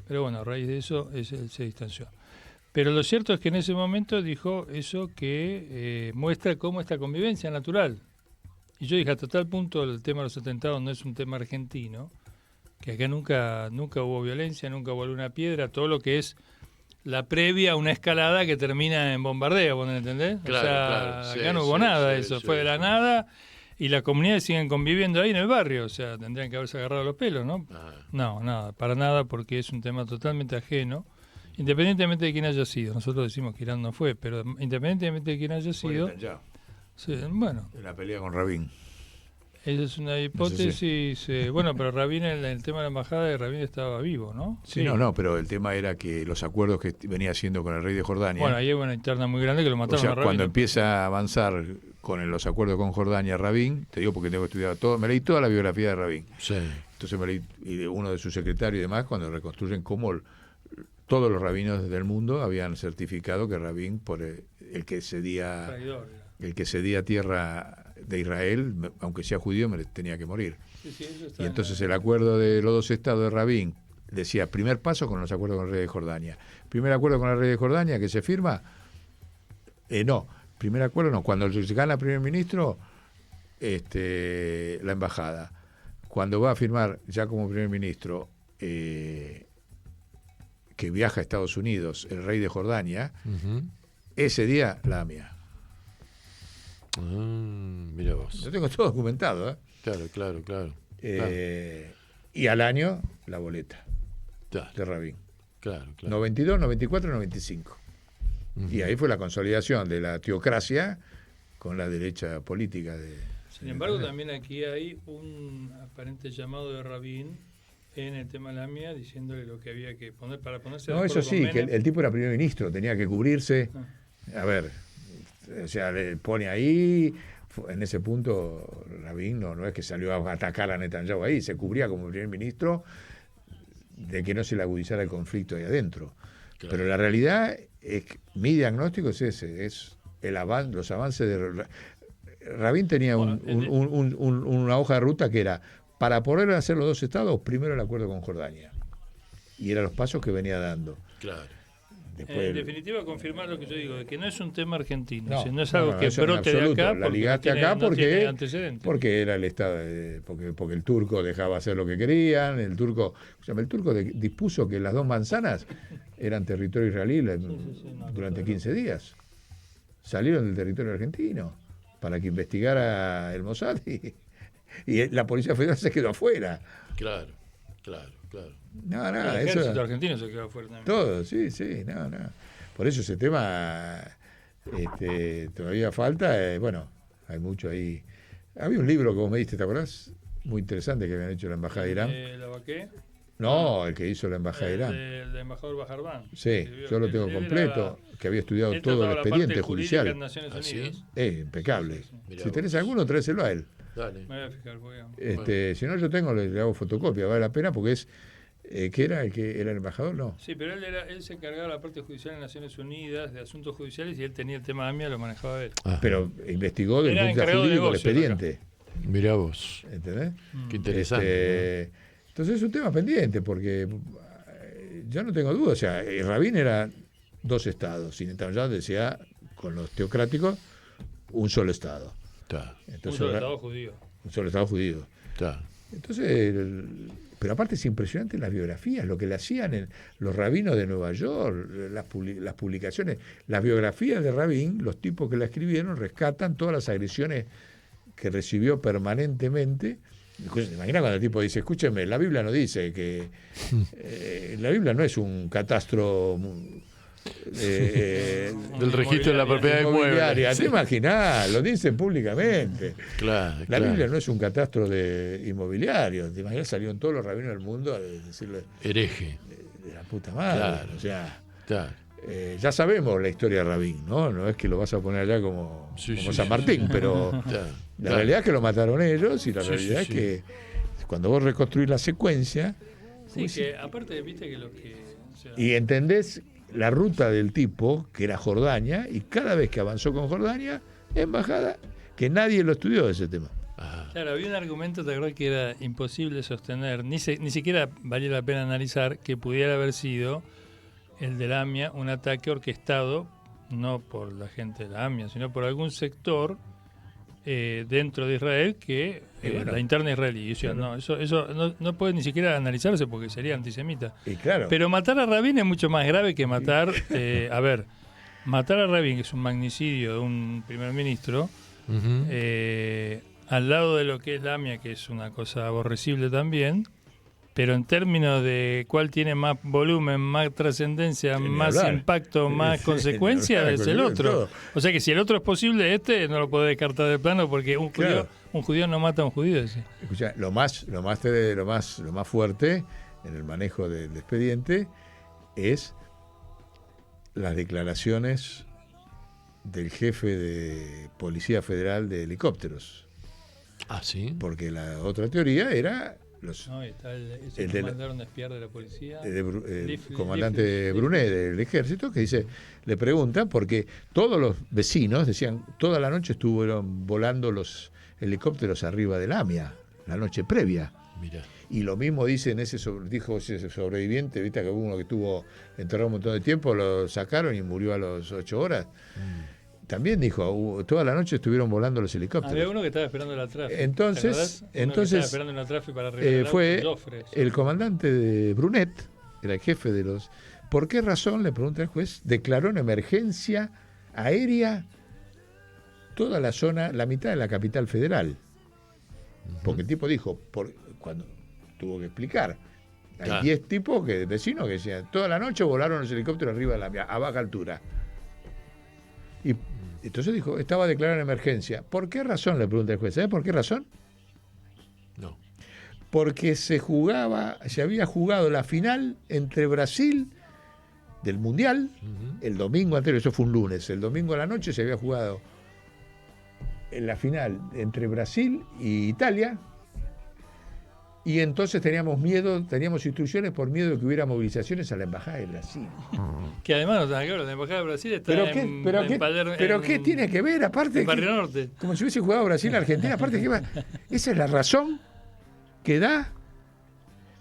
Pero bueno, a raíz de eso él se distanció. Pero lo cierto es que en ese momento dijo eso que muestra cómo esta convivencia natural. Y yo dije, hasta tal punto el tema de los atentados no es un tema argentino, que acá nunca hubo violencia, nunca hubo alguna piedra, todo lo que es la previa a una escalada que termina en bombardeo, ¿vos entendés? Claro, o sea, claro, sí, acá no hubo sí, nada de sí, eso, sí, fue de la sí. nada y las comunidades siguen conviviendo ahí en el barrio, o sea, tendrían que haberse agarrado los pelos, ¿no? No, nada, para nada, porque es un tema totalmente ajeno, independientemente de quién haya sido. Nosotros decimos que Irán no fue, pero independientemente de quién haya sido, sí, bueno, En la pelea con Rabin. esa es una hipótesis. Bueno, pero Rabin, en el tema de la embajada de Rabin estaba vivo, ¿no? Sí, no, pero el tema era que los acuerdos que venía haciendo con el rey de Jordania. Bueno, ahí hay una interna muy grande que lo o mataron sea, a Rabin. cuando empieza a avanzar con los acuerdos con Jordania, Rabin, te digo porque tengo estudiado todo, me leí toda la biografía de Rabin. Sí. Entonces me leí y de uno de sus secretarios y demás, cuando reconstruyen cómo todos los rabinos del mundo habían certificado que Rabin, por el que cedía Traidor, el que cedía tierra de Israel, aunque sea judío, tenía que morir. sí, eso está Y entonces el acuerdo de los dos estados de Rabin decía, primer paso con los acuerdos con el rey de Jordania. Primer acuerdo con el rey de Jordania que se firma, no, primer acuerdo no, cuando se gana primer ministro, la embajada. Cuando va a firmar ya como primer ministro, que viaja a Estados Unidos, el rey de Jordania, ese día la AMIA. Mira vos. Lo tengo todo documentado, Claro. Y al año, la boleta Claro, de Rabin. claro. 92, 94, 95. Y ahí fue la consolidación de la teocracia con la derecha política de... Sin embargo, también aquí hay un aparente llamado de Rabin en el tema de la AMIA diciéndole lo que había que poner para ponerse de No, acuerdo eso con sí, que Menem. el tipo era primer ministro, tenía que cubrirse. A ver, o sea, le pone ahí, en ese punto, Rabin no es que salió a atacar a Netanyahu ahí, se cubría como primer ministro de que no se le agudizara el conflicto ahí adentro. Claro. Pero la realidad es que mi diagnóstico es ese, es los avances de... Rabin tenía una hoja de ruta que era, para poder hacer los dos estados, primero el acuerdo con Jordania. Y eran los pasos que venía dando. Claro. Después, En definitiva, confirmar lo que yo digo, de que no es un tema argentino, no, sino es algo que eso en brote de absoluto. acá. La Porque ligaste no tiene, acá no tiene antecedentes. porque era el Estado, porque el turco dejaba hacer lo que querían, el turco dispuso que las dos manzanas eran territorio israelí durante 15 días. Salieron del territorio argentino para que investigara el Mossad y la Policía Federal se quedó afuera. Claro. No, El eso... ejército argentino se quedó afuera también. Todo, sí, no. Por eso ese tema todavía falta. Bueno, hay mucho ahí. Había un libro que vos me diste, ¿te acordás? Muy interesante que habían hecho la Embajada de Irán. ¿La Baqué? No, el que hizo la Embajada de Irán. El embajador Bajarbán. Sí, yo lo tengo completo, que había estudiado todo el expediente judicial. Impecable. Mirá Si tenés vos. alguno, tráeselo a él. Dale. Me voy a fijar, Si no, yo tengo, le hago fotocopia, vale la pena porque es... ¿Qué era? ¿El que era el embajador? No. Sí, pero él se encargaba de la parte judicial en Naciones Unidas, de asuntos judiciales, y él tenía el tema de AMIA, lo manejaba él. Ajá. Pero investigó desde el punto de vista jurídico el expediente. Mirá vos. ¿Entendés? Qué interesante. Entonces es un tema pendiente porque yo no tengo duda. O sea, Rabin era dos estados. Sin ya decía, con los teocráticos, un solo estado. Está. Entonces, un solo estado judío. Un solo estado judío. Está. Entonces, pero aparte es impresionante las biografías, lo que le hacían los rabinos de Nueva York, las publicaciones, las biografías de Rabin, los tipos que la escribieron rescatan todas las agresiones que recibió permanentemente. Imagina cuando el tipo dice, escúcheme, la Biblia no dice que... la Biblia no es un catastro... del registro de la propiedad de inmuebles. ¿Te imaginás? Lo dicen públicamente. Claro. La Biblia no es un catastro de inmobiliario. ¿Te imaginas? Salieron todos los rabinos del mundo a decirle... Hereje. De la puta madre. Claro. O sea... Claro. Ya sabemos la historia de Rabin, ¿no? No es que lo vas a poner allá como San Martín, pero la realidad es que lo mataron ellos y la realidad es que cuando vos reconstruís la secuencia... Sí, que aparte, viste que lo que... Y entendés la ruta del tipo, que era Jordania, y cada vez que avanzó con Jordania, embajada, que nadie lo estudió ese tema. Ajá. Claro, había un argumento, te acuerdas, que era imposible sostener, ni siquiera valía la pena analizar que pudiera haber sido el de la AMIA un ataque orquestado, no por la gente de la AMIA, sino por algún sector dentro de Israel que la interna israelí. Y decía, no, eso no puede ni siquiera analizarse porque sería antisemita. Y claro. Pero matar a Rabin es mucho más grave que matar... matar a Rabin, que es un magnicidio de un primer ministro, al lado de lo que es la AMIA, que es una cosa aborrecible también, pero en términos de cuál tiene más volumen, más trascendencia, más impacto, más consecuencia, es el otro. O sea que si el otro es posible, no lo puede descartar de plano porque un judío no mata a un judío. Escucha, lo más fuerte en el manejo del expediente es las declaraciones del jefe de Policía Federal de Helicópteros. Ah, sí. Porque la otra teoría era... está el que mandaron a espiar de la policía. El comandante Brunet del ejército, que dice, le preguntan, porque todos los vecinos decían, toda la noche estuvieron volando los helicópteros arriba del AMIA, la noche previa. Mirá. Y lo mismo dice dijo ese sobreviviente, viste que hubo uno que estuvo enterrado un montón de tiempo, lo sacaron y murió a las 8 horas. También dijo, toda la noche estuvieron volando los helicópteros. Había uno que estaba esperando la tráfico. Entonces esperando en la tráfico para fue el comandante de Brunet, era el jefe de los... ¿Por qué razón, le pregunta el juez, declaró en emergencia aérea toda la zona, la mitad de la capital federal? Porque el tipo dijo, cuando tuvo que explicar, hay 10 tipos vecinos que decían, toda la noche volaron los helicópteros arriba de la mía, a baja altura. Y entonces dijo, estaba declarada en emergencia. ¿Por qué razón? Le pregunta el juez. ¿Sabe por qué razón? No. Porque se había jugado la final entre Brasil del Mundial, el domingo anterior, eso fue un lunes, el domingo a la noche se había jugado en la final entre Brasil y Italia, Y entonces teníamos miedo, teníamos instrucciones por miedo de que hubiera movilizaciones a la Embajada de Brasil. Que además, claro, la Embajada de Brasil está en Palermo. ¿Pero qué tiene que ver? Aparte, en Barrio Norte. Como si hubiese jugado Brasil-Argentina. Aparte, esa es la razón que da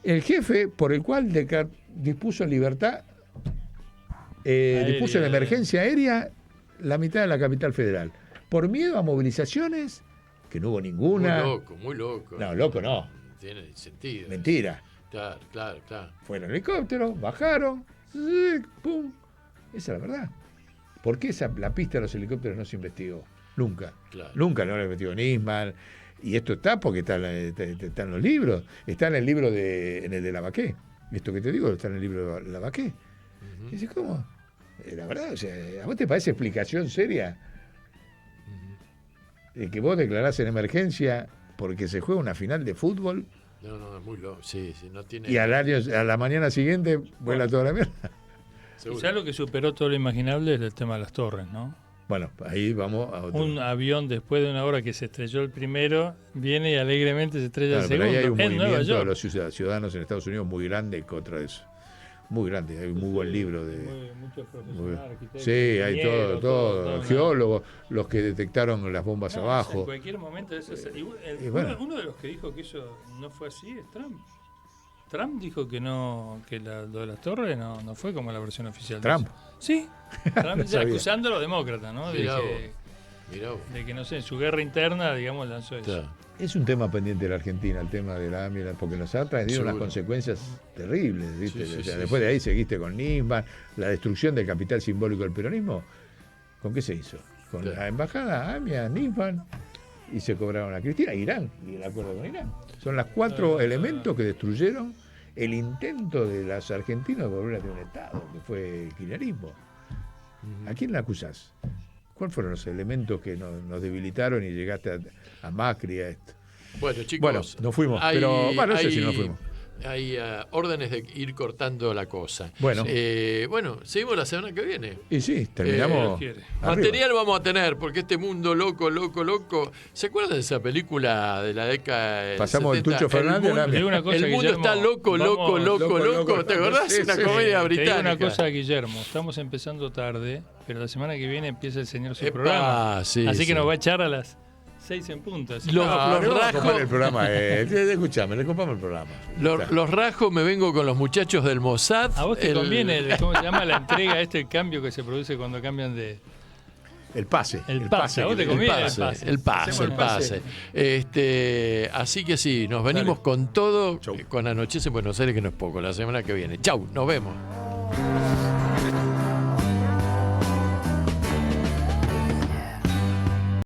el jefe por el cual dispuso en libertad, dispuso en emergencia aérea la mitad de la capital federal. Por miedo a movilizaciones, que no hubo ninguna. Muy loco. No, loco no. Tiene sentido. Mentira. Claro. Fueron helicópteros, bajaron, pum. Esa es la verdad. ¿Por qué la pista de los helicópteros no se investigó? Nunca. Claro. Nunca no la investigó Nisman. Y esto está porque está en los libros. Está en el libro en el de Lavaqué. Esto que te digo está en el libro de Lavaqué. Y dices, ¿cómo? La verdad, o sea, ¿a vos te parece explicación seria? De que vos declarás en emergencia porque se juega una final de fútbol. No, es muy loco. Sí, no tiene. Y a la mañana siguiente vuela toda la mierda. Quizá lo que superó todo lo imaginable es el tema de las torres, ¿no? Bueno, ahí vamos a otro. Un avión después de una hora que se estrelló el primero, viene y alegremente se estrella el segundo. Pero ahí hay un en Nueva movimiento de York. los ciudadanos en Estados Unidos muy grande contra eso. Muy grande, hay un muy buen libro de... Muchos profesionales, arquitectos. Sí, hay todo, geólogos, los que detectaron las bombas abajo. En cualquier momento eso uno de los que dijo que eso no fue así es Trump. Trump dijo que no, que lo de las torres no fue como la versión oficial. ¿Trump? Sí. Trump ya acusando a los demócratas, ¿no? Mirá De que, no sé, en su guerra interna, digamos, lanzó eso. Claro. Es un tema pendiente de la Argentina, el tema de la AMIA, porque nos ha traído unas consecuencias terribles, ¿viste? Después de ahí seguiste con Nisman, la destrucción del capital simbólico del peronismo. ¿Con qué se hizo? Con la embajada, AMIA, Nisman, y se cobraron a Cristina, Irán, y el acuerdo con Irán. Son los 4 elementos que destruyeron el intento de los argentinos de volver a tener un Estado, que fue el kirchnerismo. ¿A quién le acusás? ¿Cuáles fueron los elementos que nos debilitaron y llegaste a Macri, a esto? Bueno, chicos. Bueno, nos fuimos, pero no sé si nos fuimos. Hay órdenes de ir cortando la cosa. Bueno. Seguimos la semana que viene. Y sí, terminamos. Material vamos a tener, porque este mundo loco. ¿Se acuerdan de esa película de la década del Pasamos 70? El Tucho Fernández. El mundo está loco. ¿Te acordás? Es una comedia británica. Te digo una cosa, Guillermo. Estamos empezando tarde, pero la semana que viene empieza el señor su programa. Sí, así que nos va a echar a las 6 en punto. Los rajos. El programa, escuchame, le compramos el programa. Los rajos, me vengo con los muchachos del Mossad. A vos te conviene, ¿cómo se llama la entrega? El cambio que se produce cuando cambian de... El pase. A vos te conviene el pase. Así que sí, nos venimos con todo. Chau. Con Anochece en Buenos Aires, que no es poco. La semana que viene. Chau, nos vemos.